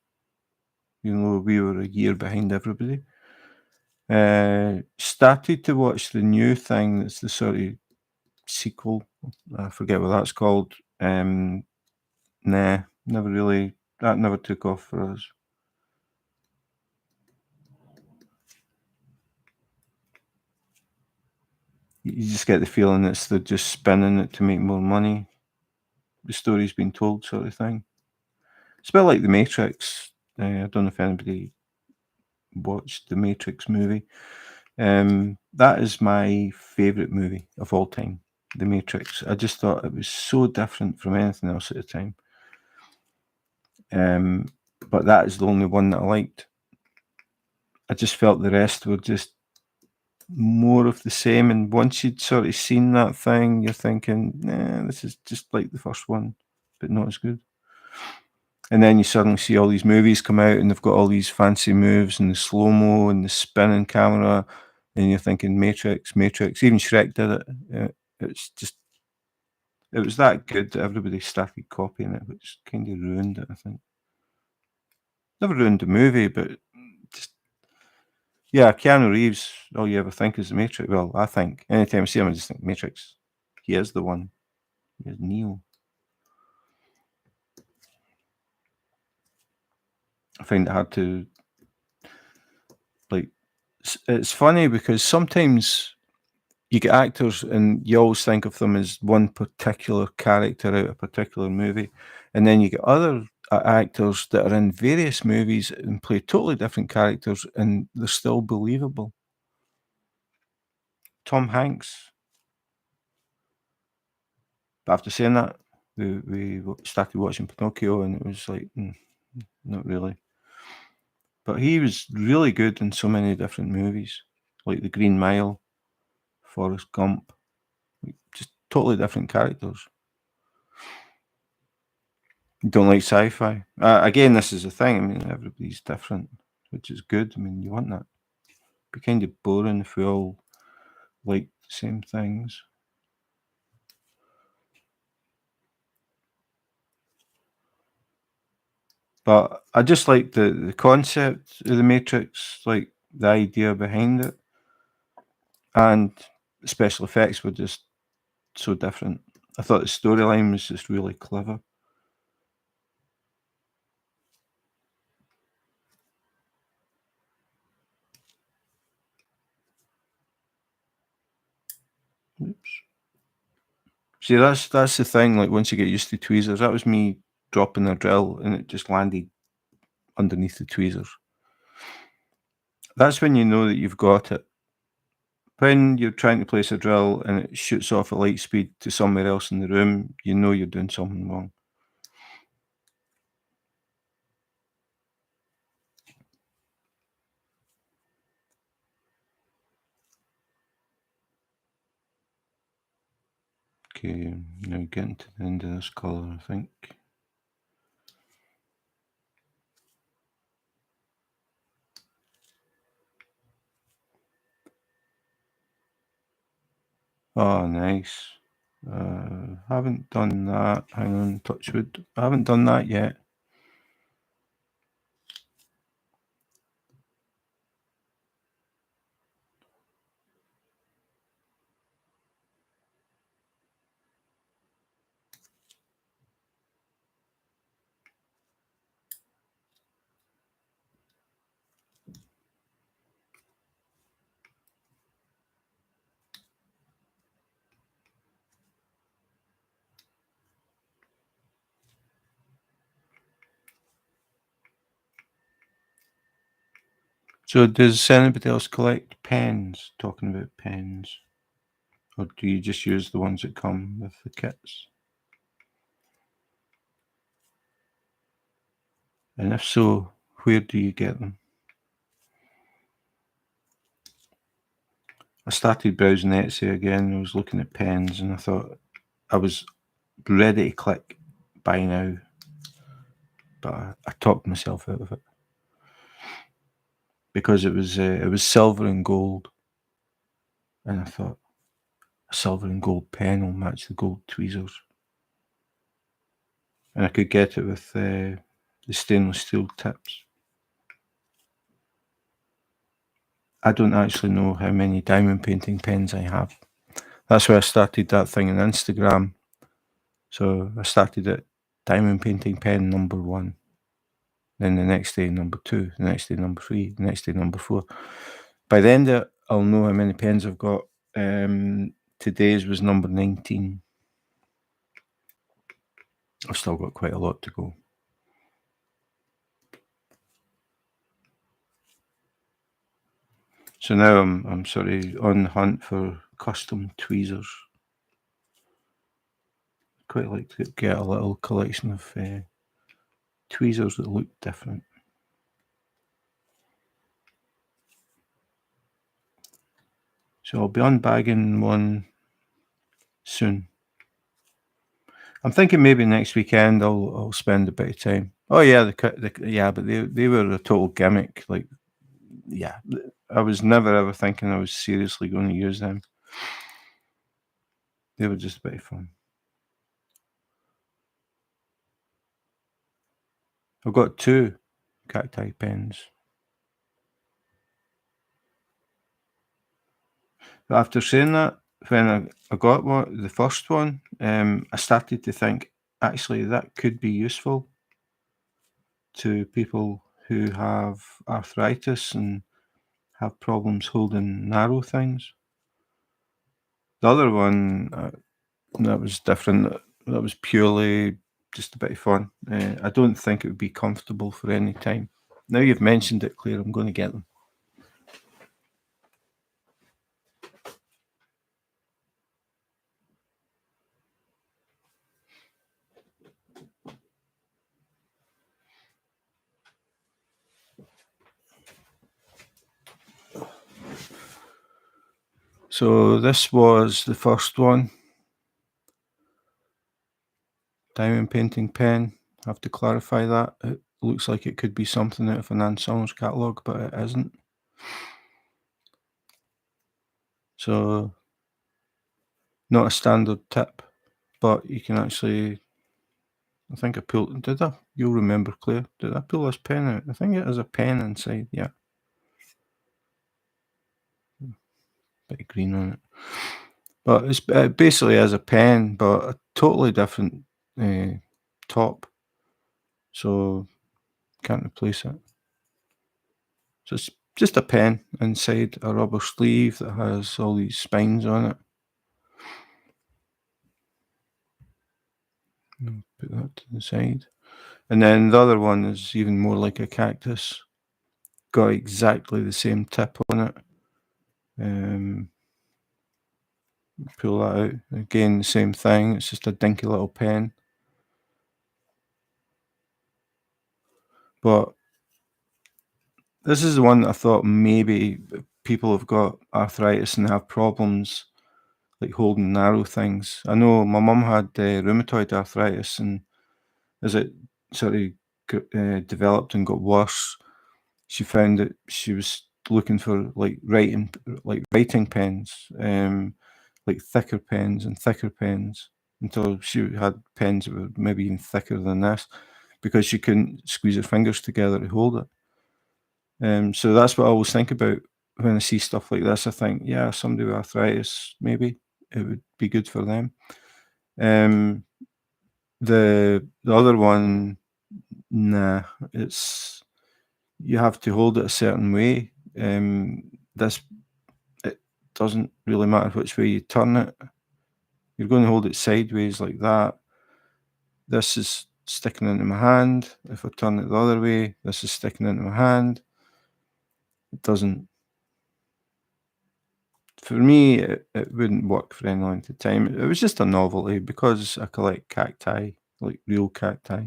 Even though we were a year behind everybody. Started to watch the new thing that's the sort of sequel. I forget what that's called. Nah, never really. That never took off for us. You just get the feeling it's they're just spinning it to make more money. The story's been told, sort of thing. It's a bit like The Matrix. I don't know if anybody watched the Matrix movie. That is my favourite movie of all time, The Matrix. I just thought it was so different from anything else at the time. But that is the only one that I liked. I just felt the rest were just more of the same. And once you'd sort of seen that thing, you're thinking, nah, this is just like the first one, but not as good. And then you suddenly see all these movies come out and they've got all these fancy moves and the slow-mo and the spinning camera, and you're thinking Matrix. Even Shrek did it. It was that good that everybody started copying it, which kind of ruined it, I think. Never ruined the movie, but just, yeah, Keanu Reeves, all you ever think is the Matrix. Well, I think, anytime I see him, I just think Matrix. He is the one. He is Neo. I find it hard to, like, it's funny because sometimes you get actors and you always think of them as one particular character out of a particular movie. And then you get other actors that are in various movies and play totally different characters and they're still believable. Tom Hanks. But after saying that, we started watching Pinocchio and it was like, not really. But he was really good in so many different movies, like The Green Mile, Forrest Gump, just totally different characters. You don't like sci-fi? Again, this is the thing. I mean, everybody's different, which is good. I mean, you want that. It'd be kind of boring if we all liked the same things. But I just like the concept of the Matrix, like the idea behind it. And the special effects were just so different. I thought the storyline was just really clever. Oops. See, that's the thing. Like once you get used to tweezers, that was me dropping a drill and it just landed underneath the tweezers. That's when you know that you've got it. When you're trying to place a drill and it shoots off at light speed to somewhere else in the room, you know you're doing something wrong. Okay, now getting to the end of this colour, I think. Oh, nice. Haven't done that. Hang on, touch wood. I haven't done that yet. So does anybody else collect pens? Talking about pens. Or do you just use the ones that come with the kits? And if so, where do you get them? I started browsing Etsy again. I was looking at pens and I thought I was ready to click buy now. But I talked myself out of it. Because it was silver and gold. And I thought, a silver and gold pen will match the gold tweezers. And I could get it with the stainless steel tips. I don't actually know how many diamond painting pens I have. That's why I started that thing on Instagram. So I started at diamond painting pen number 1. Then the next day, number 2. The next day, number 3. The next day, number 4. By the end of it, I'll know how many pens I've got. Today's was number 19. I've still got quite a lot to go. So now I'm sort of on the hunt for custom tweezers. Quite like to get a little collection of tweezers that look different. So I'll be unbagging one soon. I'm thinking maybe next weekend I'll spend a bit of time. Oh yeah, yeah, but they were a total gimmick. Like, yeah, I was never ever thinking I was seriously going to use them. They were just a bit of fun. I've got 2 cacti pens. But after saying that, when I got the first one, I started to think, actually, that could be useful to people who have arthritis and have problems holding narrow things. The other one, that was different. That was purely just a bit of fun. I don't think it would be comfortable for any time. Now you've mentioned it, Claire, I'm going to get them. So this was the first one. Diamond painting pen. I have to clarify that. It looks like it could be something out of an Ann Summers catalogue, but it isn't. So not a standard tip, but you can actually, I think I pulled, did I? You'll remember, Claire. Did I pull this pen out? I think it has a pen inside, yeah. Bit of green on it. But it basically is a pen, but a totally different top. So can't replace it. So it's just a pen inside a rubber sleeve that has all these spines on it. I'll put that to the side. And then the other one is even more like a cactus. Got exactly the same tip on it. Pull that out. Again, the same thing. It's just a dinky little pen. But this is the one that I thought maybe people have got arthritis and have problems like holding narrow things. I know my mum had rheumatoid arthritis, and as it sort of developed and got worse, she found that she was looking for like writing pens, like thicker pens and thicker pens, until she had pens that were maybe even thicker than this, because she couldn't squeeze her fingers together to hold it. So that's what I always think about when I see stuff like this. I think, yeah, somebody with arthritis, maybe it would be good for them. The other one, nah, it's, you have to hold it a certain way. This, it doesn't really matter which way you turn it. You're going to hold it sideways like that. This is sticking into my hand. If I turn it the other way, this is sticking into my hand. It doesn't, for me, it wouldn't work for any length of time. It was just a novelty because I collect cacti, like real cacti.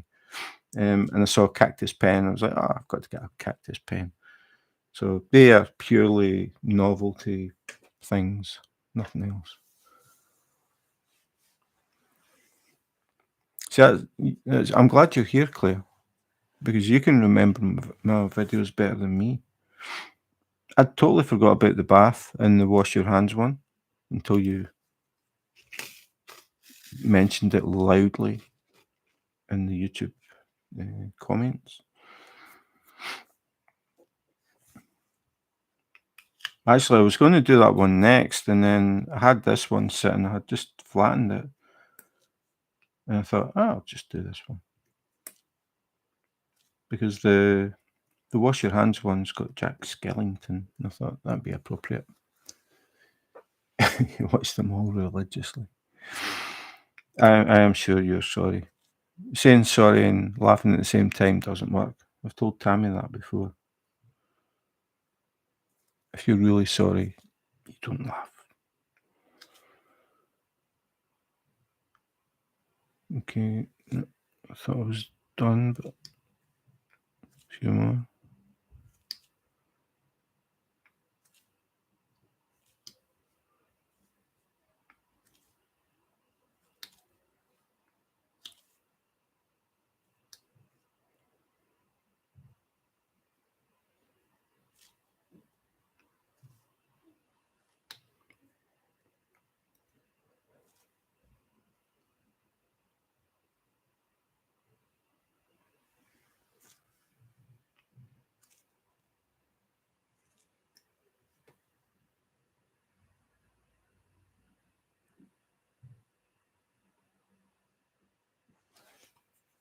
And I saw a cactus pen. I was like, oh, I've got to get a cactus pen. So they are purely novelty things, nothing else. See, I'm glad you're here, Claire, because you can remember my videos better than me. I totally forgot about the bath and the wash your hands one until you mentioned it loudly in the YouTube comments. Actually, I was going to do that one next, and then I had this one sitting. I had just flattened it, and I thought, oh, I'll just do this one, because the wash your hands one's got Jack Skellington, and I thought that'd be appropriate. You watch them all religiously. I am sure you're sorry. Saying sorry and laughing at the same time doesn't work. I've told Tammy that before. If you're really sorry, you don't laugh. Okay, I thought I was done, but a few more.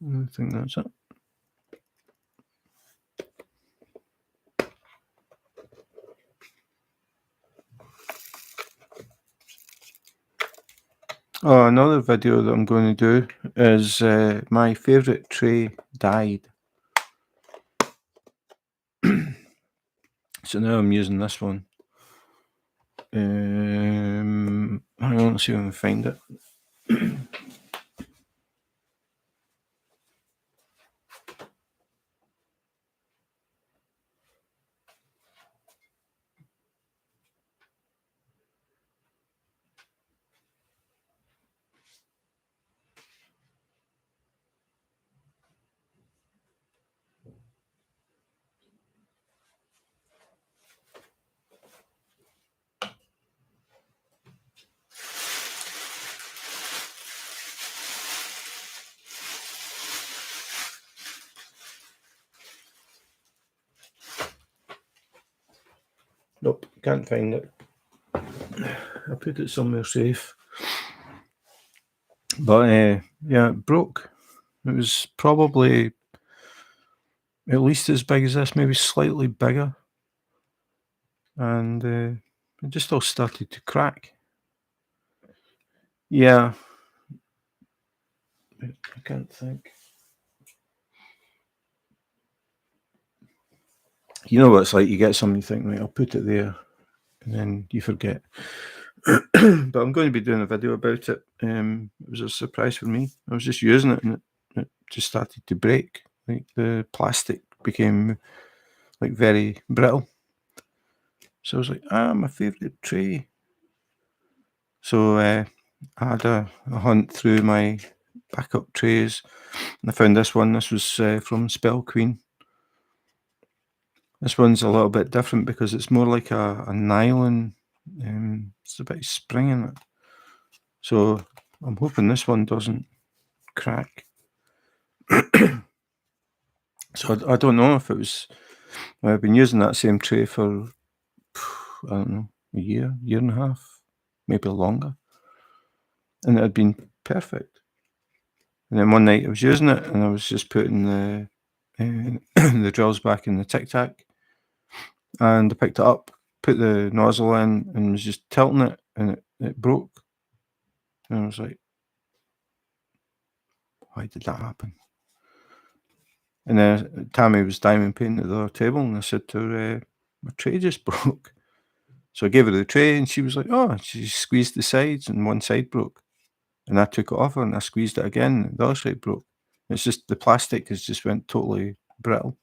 I think that's it. Oh, another video that I'm going to do is my favourite tray died. So now I'm using this one. Hang on, let's see if I can find it. Nope, can't find it. I put it somewhere safe. But yeah, it broke. It was probably at least as big as this, maybe slightly bigger. And it just all started to crack. Yeah. I can't think. You know what it's like, you get something, you think, right, I'll put it there, and then you forget. But I'm going to be doing a video about it. It was a surprise for me. I was just using it, and it just started to break. Like the plastic became like very brittle. So I was like, my favourite tray. So I had a hunt through my backup trays, and I found this one. This was from Spell Queen. This one's a little bit different because it's more like a nylon. It's a bit of spring in it. So I'm hoping this one doesn't crack. So I don't know if it was. I've been using that same tray for, I don't know, a year and a half, maybe longer. And it had been perfect. And then one night I was using it and I was just putting the the drills back in the Tic Tac. And I picked it up, put the nozzle in, and was just tilting it, and it broke. And I was like, why did that happen? And then Tammy was diamond painting at the other table, and I said to her, my tray just broke. So I gave her the tray, and she was like, oh, she squeezed the sides, and one side broke. And I took it off her, and I squeezed it again, and the other side broke. It's just the plastic has just went totally brittle.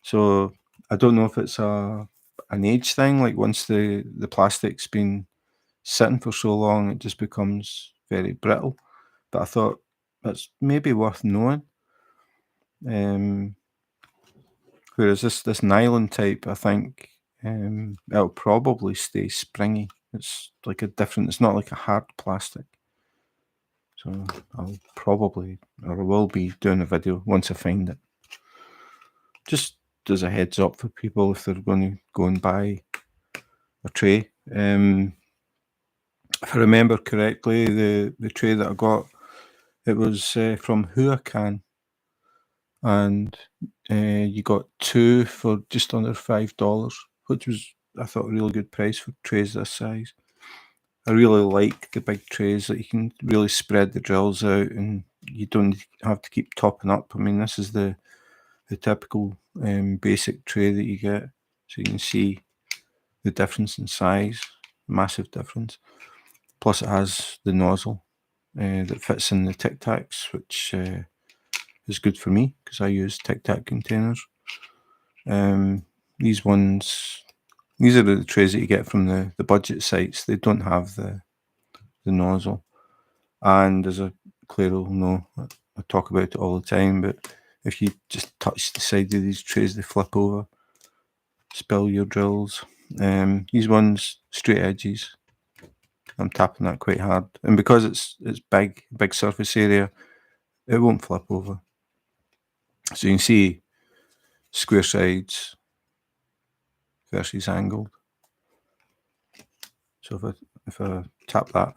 So I don't know if it's an age thing, like once the plastic's been sitting for so long, it just becomes very brittle. But I thought that's maybe worth knowing. Whereas this nylon type, I think it'll probably stay springy. It's like a different. It's not like a hard plastic. So I'll probably, or I will be doing a video once I find it. Just as a heads up for people if they're going to go and buy a tray. If I remember correctly, the tray that I got, it was from Huacan, and you got two for just under $5, which was, I thought, a really good price for trays this size. I really like the big trays that you can really spread the drills out, and you don't have to keep topping up. I mean, this is the typical basic tray that you get, so you can see the difference in size, massive difference. Plus, it has the nozzle that fits in the Tic Tacs, which is good for me because I use Tic Tac containers. These are the trays that you get from the budget sites. They don't have the nozzle. And as Claire will know, I talk about it all the time, but if you just touch the side of these trays, they flip over, spill your drills. These ones, straight edges. I'm tapping that quite hard. And because it's big surface area, it won't flip over. So you can see square sides versus angled. So if I tap that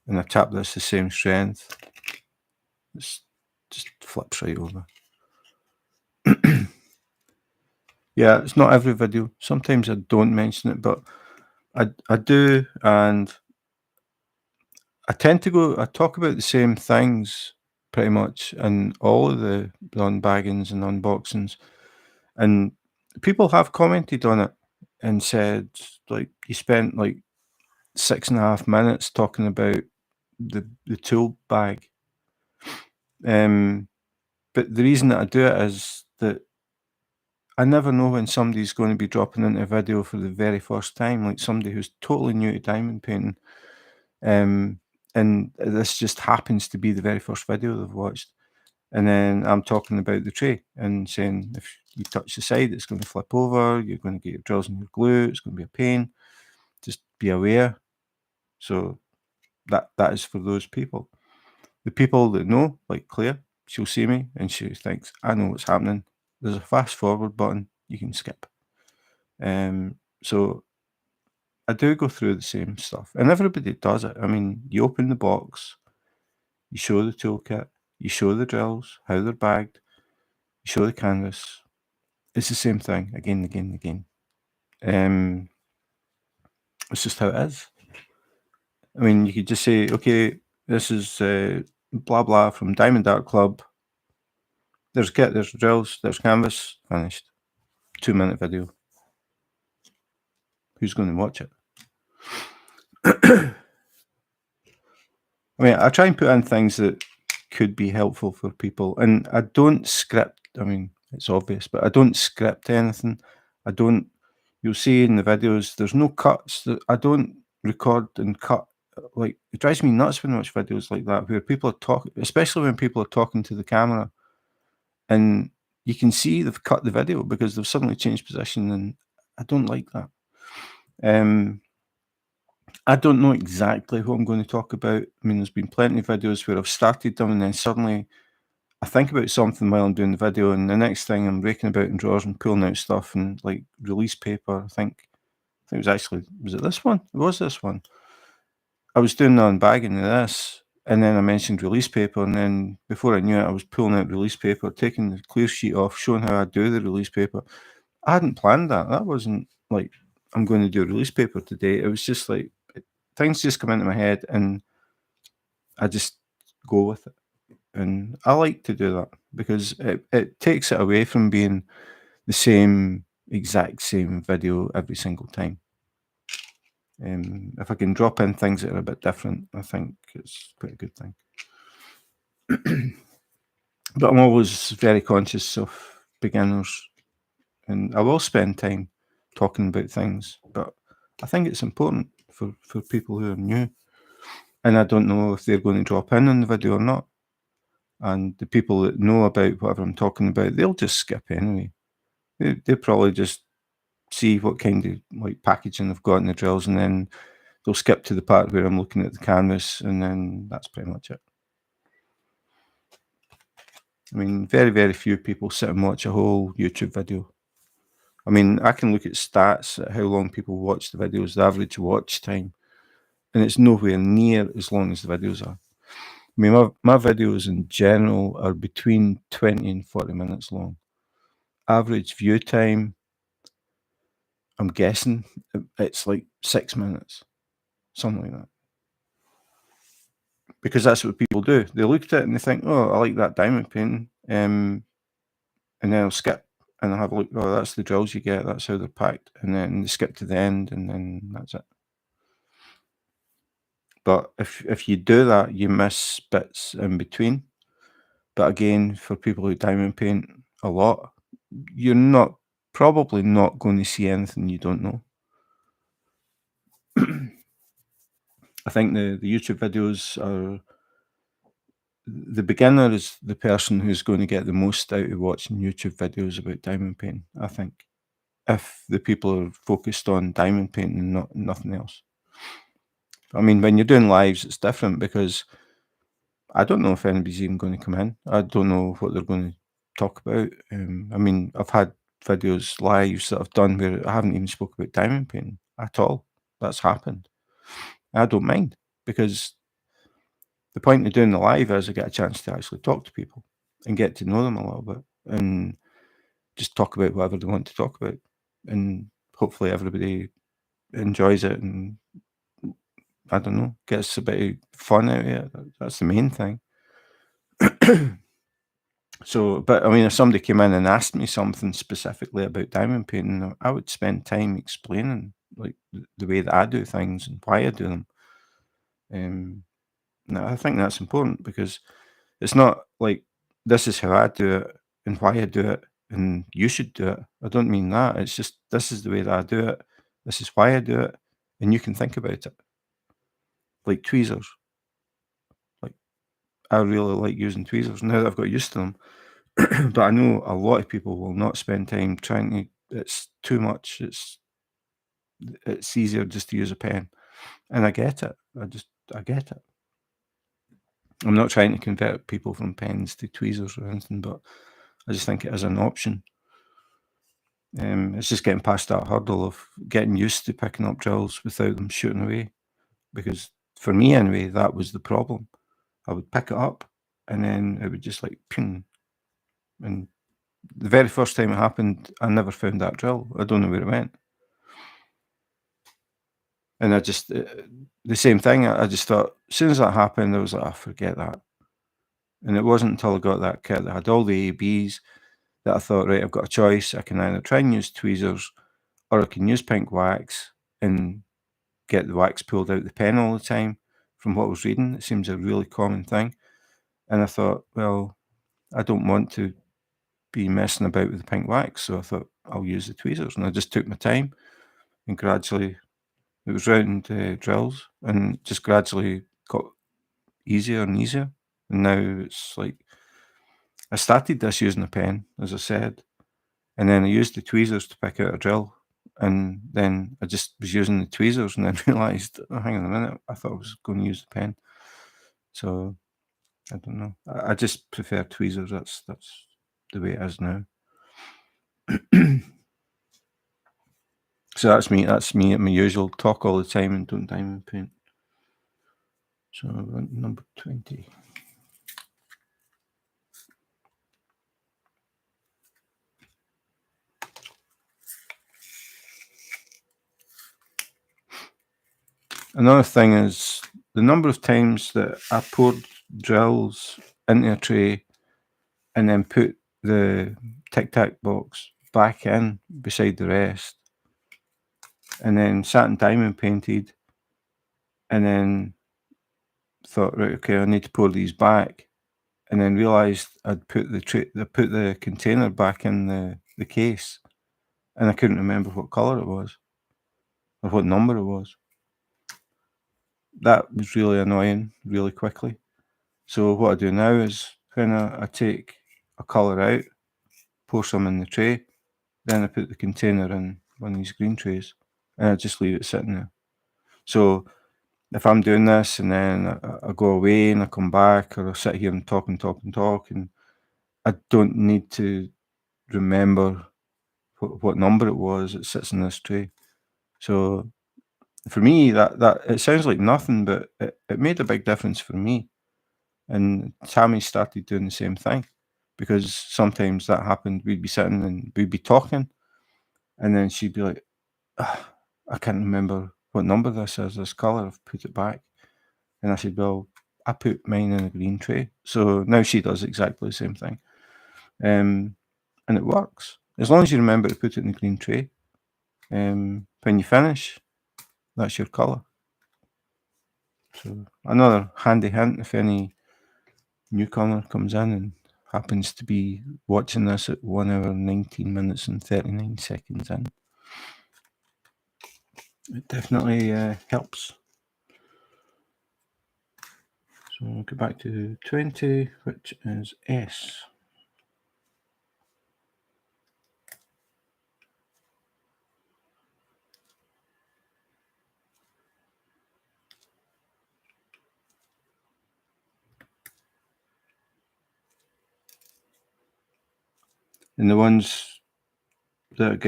and I tap this the same strength, it just flips right over. Yeah, it's not every video. Sometimes I don't mention it, but I do, and I talk about the same things pretty much in all of the unbaggings and unboxings, and people have commented on it and said, like, you spent like 6.5 minutes talking about the tool bag. But the reason that I do it is that I never know when somebody's going to be dropping into a video for the very first time, like somebody who's totally new to diamond painting. And this just happens to be the very first video they've watched. And then I'm talking about the tray and saying, if you touch the side, it's going to flip over, you're going to get your drills and your glue, it's going to be a pain. Just be aware. So that is for those people. The people that know, like Claire, she'll see me and she thinks, I know what's happening. There's a fast forward button you can skip. So I do go through the same stuff, and everybody does it. I mean, you open the box, you show the toolkit, you show the drills, how they're bagged, you show the canvas. It's the same thing again and again and again. It's just how it is. I mean, you could just say, okay, this is blah blah from Diamond Art Club. There's kit, there's drills, there's canvas, finished. 2-minute video. Who's going to watch it? I mean, I try and put in things that could be helpful for people, and I don't script. I mean, it's obvious, but I don't script anything. I don't. You'll see in the videos, there's no cuts. I don't record and cut. Like, it drives me nuts when I watch videos like that, where people are talking, especially when people are talking to the camera, and you can see they've cut the video because they've suddenly changed position, and I don't like that. I don't know exactly what I'm going to talk about. I mean, there's been plenty of videos where I've started them and then suddenly I think about something while I'm doing the video, and the next thing I'm raking about in drawers and pulling out stuff and like release paper. I think it was it this one? It was this one. I was doing the unbagging of this, and then I mentioned release paper, and then before I knew it, I was pulling out release paper, taking the clear sheet off, showing how I do the release paper. I hadn't planned that. That wasn't like I'm going to do release paper today. It was just like things just come into my head, and I just go with it. And I like to do that because it takes it away from being the exact same video every single time. If I can drop in things that are a bit different, I think it's quite a good thing. But I'm always very conscious of beginners, and I will spend time talking about things, but I think it's important for people who are new, and I don't know if they're going to drop in on the video or not. And the people that know about whatever I'm talking about, they'll just skip anyway. They'll probably just see what kind of like packaging they've got in the drills, and then they'll skip to the part where I'm looking at the canvas, and then that's pretty much it. I mean, very, very few people sit and watch a whole YouTube video. I mean, I can look at stats at how long people watch the videos, the average watch time, and it's nowhere near as long as the videos are. I mean, my videos in general are between 20 and 40 minutes long. Average view time, I'm guessing it's like 6 minutes, something like that. Because that's what people do. They look at it and they think, oh, I like that diamond painting. And then I'll skip and I'll have a look, oh, that's the drills you get, that's how they're packed. And then they skip to the end, and then that's it. But if you do that, you miss bits in between. But again, for people who diamond paint a lot, you're probably not going to see anything you don't know. I think the YouTube videos are, the beginner is the person who's going to get the most out of watching YouTube videos about diamond painting, I think, if the people are focused on diamond painting and nothing else. I mean, when you're doing lives, it's different because I don't know if anybody's even going to come in. I don't know what they're going to talk about. I mean, I've had videos, lives that I've done where I haven't even spoke about diamond painting at all. That's happened. I don't mind, because the point of doing the live is I get a chance to actually talk to people and get to know them a little bit and just talk about whatever they want to talk about. And hopefully everybody enjoys it and I don't know, gets a bit of fun out of it. That's the main thing. So, but I mean, if somebody came in and asked me something specifically about diamond painting, I would spend time explaining like the way that I do things and why I do them. Now, I think that's important because it's not like this is how I do it and why I do it and you should do it. I don't mean that. It's just this is the way that I do it. This is why I do it, and you can think about it. Like tweezers. Like I really like using tweezers now that I've got used to them. But I know a lot of people will not spend time trying to. It's too much. It's easier just to use a pen, and I get it. I get it. I'm not trying to convert people from pens to tweezers or anything, but I just think it is an option. It's just getting past that hurdle of getting used to picking up drills without them shooting away. Because for me, anyway, that was the problem. I would pick it up and then it would just like ping. And the very first time it happened, I never found that drill. I don't know where it went. And I just, the same thing, I just thought, as soon as that happened, I was like, forget that. And it wasn't until I got that kit that had all the ABs that I thought, right, I've got a choice. I can either try and use tweezers or I can use pink wax and get the wax pulled out the pen all the time. From what I was reading, it seems a really common thing. And I thought, well, I don't want to be messing about with the pink wax. So I thought, I'll use the tweezers. And I just took my time and gradually, it was round drills and just gradually got easier and easier. And now it's like, I started this using a pen, as I said, and then I used the tweezers to pick out a drill. And then I just was using the tweezers and then realised, oh, hang on a minute, I thought I was going to use the pen. So I don't know. I just prefer tweezers. That's the way it is now. So that's me. That's me at my usual talk all the time and don't diamond paint. So number 20. Another thing is the number of times that I poured drills into a tray and then put the Tic Tac box back in beside the rest, and then sat and diamond painted, and then thought, right, okay, I need to pour these back, and then realised I'd put the container back in the case, and I couldn't remember what colour it was or what number it was. That was really annoying really quickly. So what I do now is I take a colour out, pour some in the tray, then I put the container in one of these green trays, and I just leave it sitting there. So if I'm doing this and then I go away and I come back, or I sit here and talk, and I don't need to remember what number it was. It sits in this tray. So for me, that it sounds like nothing, but it made a big difference for me. And Tammy started doing the same thing, because sometimes that happened. We'd be sitting and we'd be talking, and then she'd be like, I can't remember what number this is, this colour, I've put it back. And I said, well, I put mine in a green tray. So now she does exactly the same thing. And it works. As long as you remember to put it in the green tray. When you finish, that's your colour. So another handy hint, if any newcomer comes in and happens to be watching this at 1 hour, 19 minutes and 39 seconds in, it definitely helps. So we'll go back to 20, which is S. And the ones that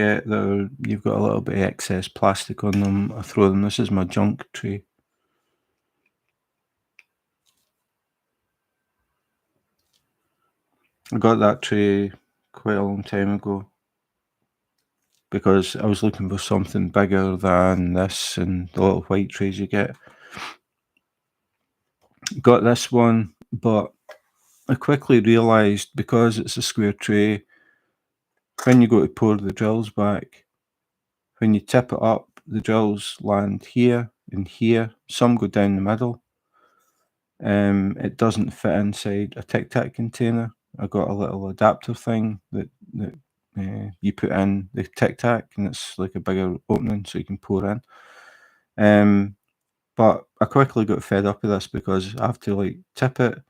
you've got a little bit of excess plastic on them, I throw them. This is my junk tray. I got that tray quite a long time ago because I was looking for something bigger than this and the little white trays you get. Got this one, but I quickly realised because it's a square tray, when you go to pour the drills back, when you tip it up, the drills land here and here. Some go down the middle. It doesn't fit inside a Tic Tac container. I got a little adapter thing that you put in the Tic Tac, and it's like a bigger opening so you can pour in. But I quickly got fed up with this because I have to like tip it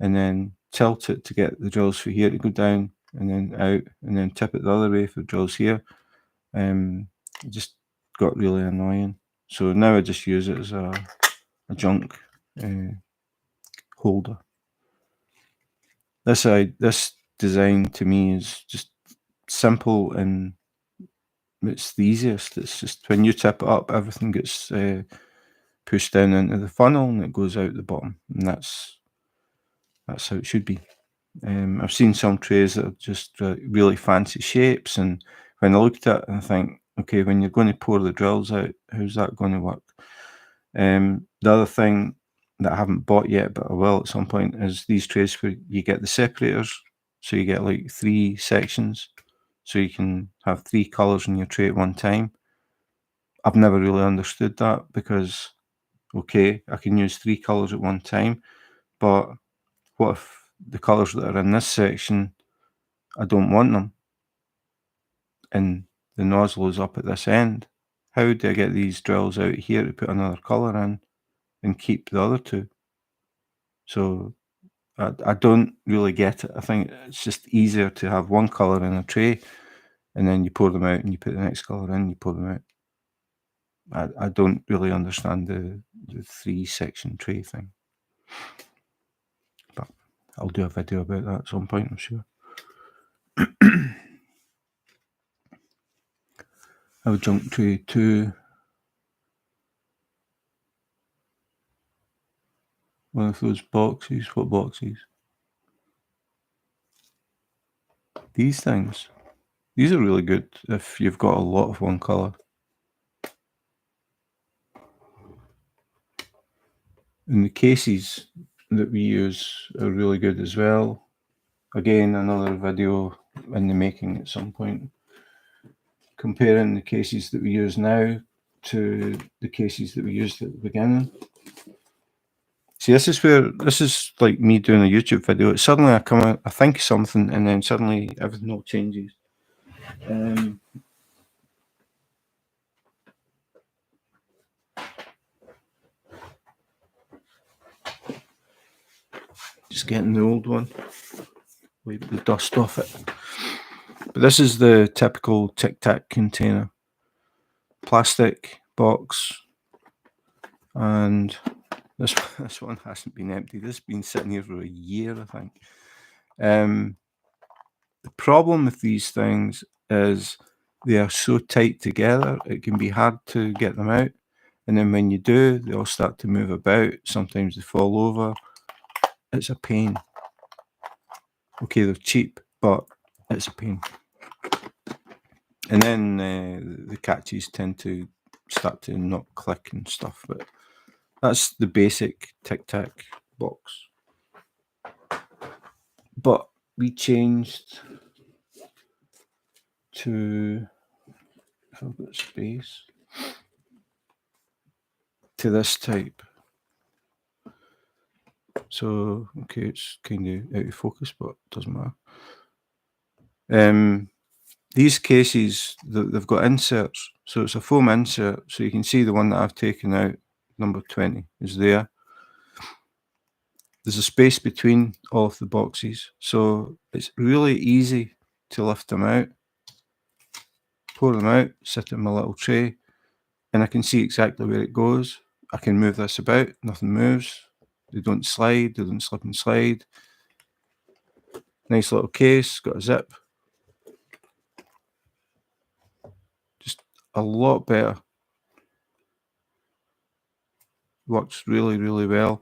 and then tilt it to get the drills for here to go down and then out, and then tip it the other way for drills here. It just got really annoying. So now I just use it as a junk holder. This design to me is just simple and it's the easiest. It's just when you tip it up, everything gets pushed down into the funnel and it goes out the bottom, and that's how it should be. I've seen some trays that are just really fancy shapes, and when I looked at it and I think, okay, when you're going to pour the drills out, how's that going to work? The other thing that I haven't bought yet, but I will at some point, is these trays where you get the separators. So you get like 3 sections, so you can have 3 colours in your tray at one time. I've never really understood that because, okay, I can use 3 colours at one time, but what if the colours that are in this section, I don't want them, and the nozzle is up at this end? How do I get these drills out here to put another colour in and keep the other 2? So I don't really get it. I think it's just easier to have one colour in a tray, and then you pour them out and you put the next colour in, you pour them out. I don't really understand the 3-section tray thing. But I'll do a video about that at some point, I'm sure. I have junk tray 2. One of those boxes. What boxes? These things. These are really good if you've got a lot of one colour. And the cases that we use are really good as well. Again, another video in the making at some point, comparing the cases that we use now to the cases that we used at the beginning. See, this is like me doing a YouTube video. Suddenly I come out, I think of something, and then suddenly everything all changes. Just getting the old one, wipe the dust off it. But this is the typical Tic Tac container, plastic box, and this one hasn't been emptied. This has been sitting here for a year, I think. The problem with these things is they are so tight together, it can be hard to get them out. And then when you do, they all start to move about. Sometimes they fall over. It's a pain. Okay, they're cheap, but it's a pain. And then the catches tend to start to not click and stuff. But that's the basic Tic Tac box. But we changed to, if I've got space, to this type. So, okay, it's kind of out of focus, but it doesn't matter. These cases, they've got inserts. So it's a foam insert. So you can see the one that I've taken out, number 20, is there. There's a space between all of the boxes. So it's really easy to lift them out, pour them out, sit in my little tray, and I can see exactly where it goes. I can move this about, nothing moves. They don't slide, they don't slip and slide. Nice little case, got a zip. Just a lot better. Works really, really well.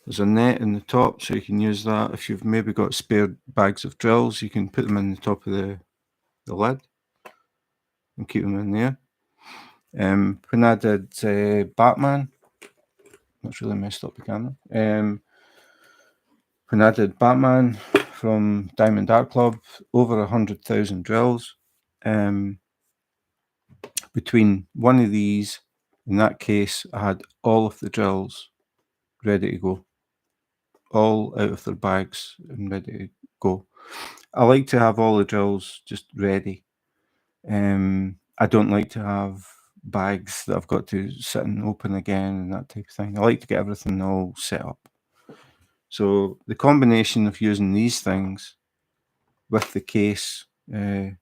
There's a net in the top, so you can use that. If you've maybe got spare bags of drills, you can put them in the top of the lid and keep them in there. When I did Batman, That's really messed up the camera. When I did Batman from Diamond Art Club, over 100,000 drills. Between one of these, in that case, I had all of the drills ready to go, all out of their bags and ready to go. I like to have all the drills just ready. I don't like to have bags that I've got to sit and open again and that type of thing. I like to get everything all set up. So the combination of using these things with the case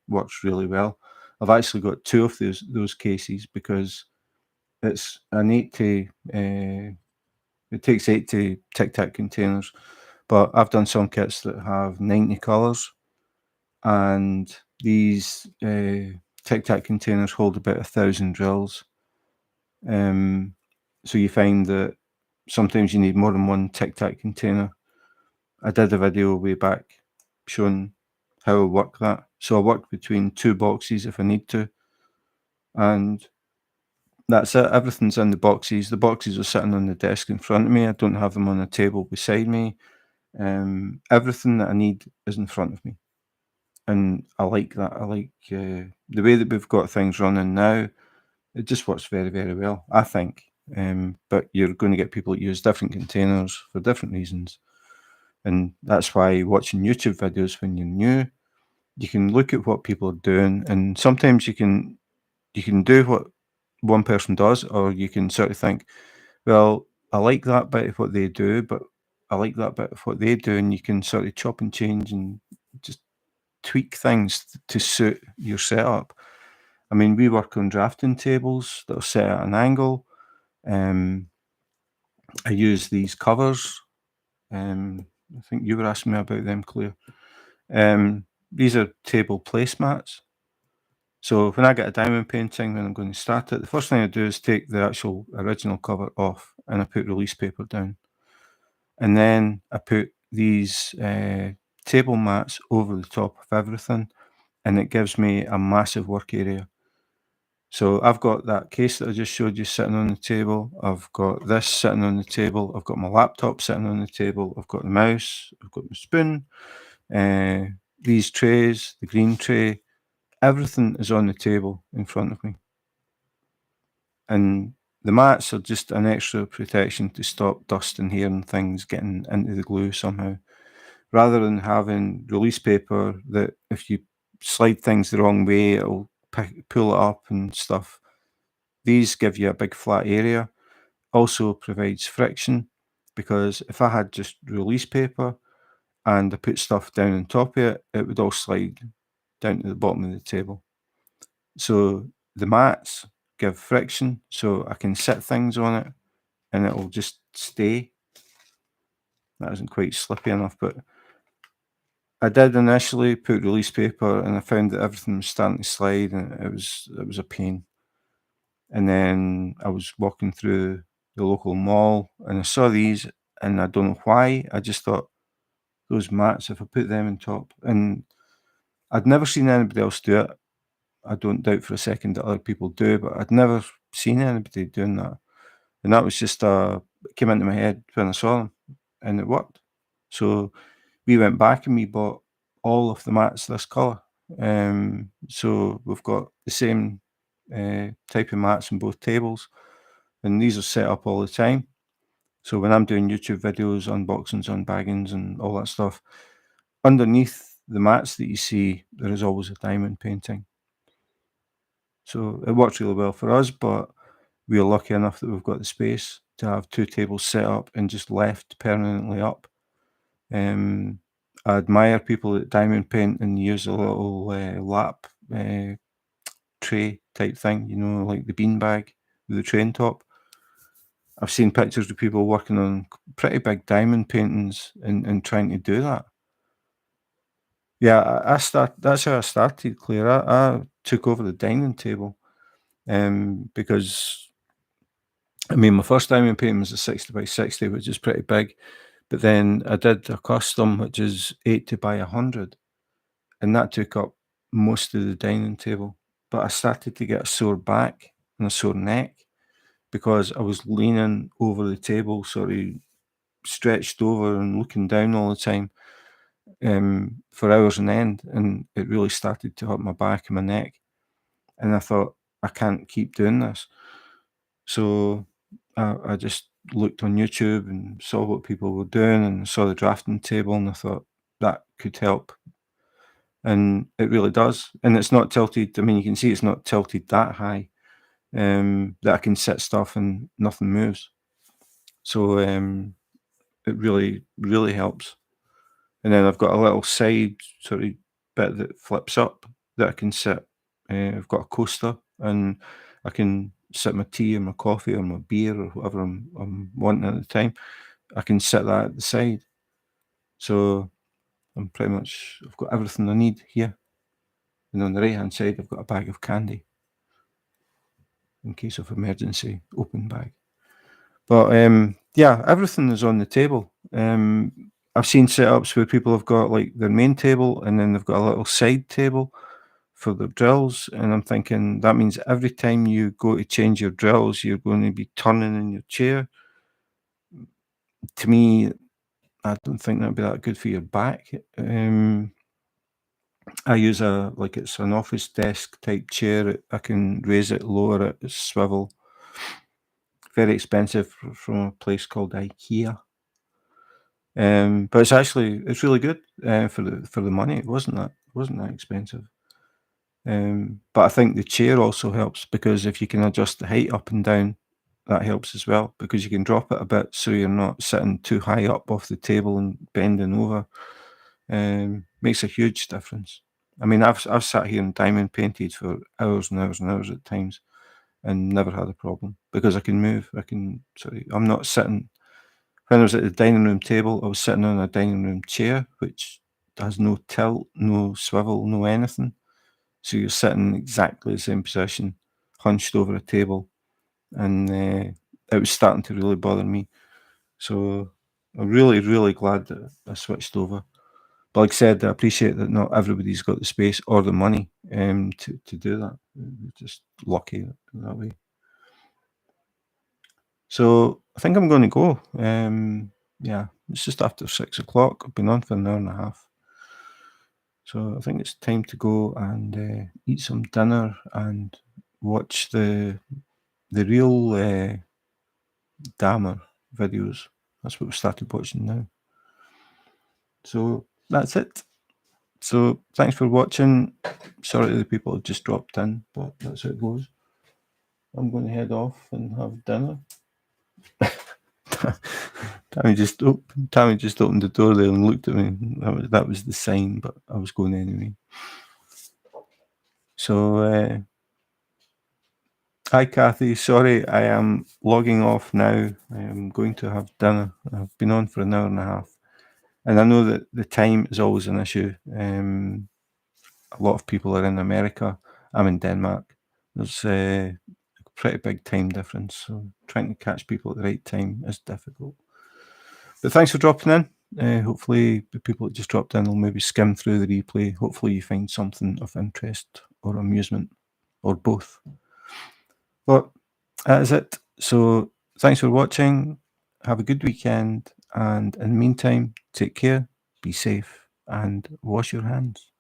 works really well. I've actually got two of those cases because it's an 8 to it takes 8 to Tic Tac containers, but I've done some kits that have 90 colours, and these Tic Tac containers hold about 1,000 drills. So you find that sometimes you need more than one Tic Tac container. I did a video way back showing how I work that. So I work between two boxes if I need to, and that's it. Everything's in the boxes. The boxes are sitting on the desk in front of me. I don't have them on a table beside me. Everything that I need is in front of me, and I like that. I like the way that we've got things running now. It just works very, very well, I think. But you're going to get people that use different containers for different reasons, and that's why watching YouTube videos when you're new, you can look at what people are doing, and sometimes you can do what one person does, or you can sort of think, well, I like that bit of what they do, but I like that bit of what they do, and you can sort of chop and change and just tweak things to suit your setup. I mean, we work on drafting tables that are set at an angle. I use these covers. I think you were asking me about them, Claire. These are table placemats. So when I get a diamond painting, when I'm going to start it, the first thing I do is take the actual original cover off, and I put release paper down. And then I put these table mats over the top of everything, and it gives me a massive work area. So I've got that case that I just showed you sitting on the table. I've got this sitting on the table. I've got my laptop sitting on the table. I've got the mouse. I've got my spoon. These trays, the green tray, everything is on the table in front of me. And the mats are just an extra protection to stop dust and hair and things getting into the glue somehow. Rather than having release paper that if you slide things the wrong way, it'll pull it up and stuff. These give you a big flat area. Also provides friction, because if I had just release paper and I put stuff down on top of it, it would all slide down to the bottom of the table. So the mats give friction, so I can sit things on it and it'll just stay. That isn't quite slippy enough, but I did initially put release paper and I found that everything was starting to slide, and it was a pain. And then I was walking through the local mall and I saw these, and I don't know why, I just thought, those mats, if I put them on top, and I'd never seen anybody else do it. I don't doubt for a second that other people do, but I'd never seen anybody doing that. And that was just it came into my head when I saw them, and it worked. So we went back and we bought all of the mats this colour. So we've got the same type of mats on both tables, and these are set up all the time. So when I'm doing YouTube videos, unboxings, unbaggings, and all that stuff, underneath the mats that you see, there is always a diamond painting. So it works really well for us, but we are lucky enough that we've got the space to have two tables set up and just left permanently up. I admire people that diamond paint and use a little lap tray type thing, you know, like the beanbag with the tray on top. I've seen pictures of people working on pretty big diamond paintings and trying to do that. Yeah, that's how I started, Claire. I took over the dining table because, I mean, my first diamond painting was a 60 by 60, which is pretty big. But then I did a custom, which is 80 by 100, and that took up most of the dining table. But I started to get a sore back and a sore neck, because I was leaning over the table, sort of stretched over and looking down all the time for hours on end, and it really started to hurt my back and my neck. And I thought, I can't keep doing this. So I just looked on YouTube and saw what people were doing and saw the drafting table, and I thought that could help. And it really does. And it's not tilted. I mean, you can see it's not tilted that high that I can sit stuff and nothing moves. So it really, really helps. And then I've got a little side sort of bit that flips up that I can sit. I've got a coaster, and I can sit my tea or my coffee or my beer or whatever I'm wanting at the time. I can sit that at the side. So I've got everything I need here. And on the right hand side, I've got a bag of candy in case of emergency, open bag. But yeah, everything is on the table. I've seen setups where people have got like their main table and then they've got a little side table for their drills. And I'm thinking that means every time you go to change your drills, you're going to be turning in your chair. To me, I don't think that'd be that good for your back. I use it's an office desk type chair. I can raise it, lower it, it's swivel. Very expensive from a place called IKEA. But it's really good for the money. It wasn't that expensive. But I think the chair also helps because if you can adjust the height up and down, that helps as well because you can drop it a bit so you're not sitting too high up off the table and bending over. Makes a huge difference. I mean, I've sat here and diamond painted for hours and hours and hours at times and never had a problem because I can move. I'm not sitting. When I was at the dining room table, I was sitting on a dining room chair, which has no tilt, no swivel, no anything. So you're sitting exactly the same position, hunched over a table, and it was starting to really bother me. So I'm really, really glad that I switched over. But like I said, I appreciate that not everybody's got the space or the money to do that. We're just lucky that way. So I think I'm going to go. Yeah, it's just after 6 o'clock. I've been on for an hour and a half. So I think it's time to go and eat some dinner and watch the real Dahmer videos. That's what we started watching now. So that's it. So thanks for watching. Sorry to the people who just dropped in, but that's how it goes. I'm going to head off and have dinner. Tammy just opened the door there and looked at me. That was the sign, but I was going anyway. So, hi Kathy. Sorry, I am logging off now. I am going to have dinner. I've been on for an hour and a half, and I know that the time is always an issue. A lot of people are in America. I'm in Denmark. There's a pretty big time difference, so trying to catch people at the right time is difficult. But thanks for dropping in. Hopefully the people that just dropped in will maybe skim through the replay. Hopefully you find something of interest or amusement or both. But that is it. So thanks for watching. Have a good weekend. And in the meantime, take care, be safe, and wash your hands.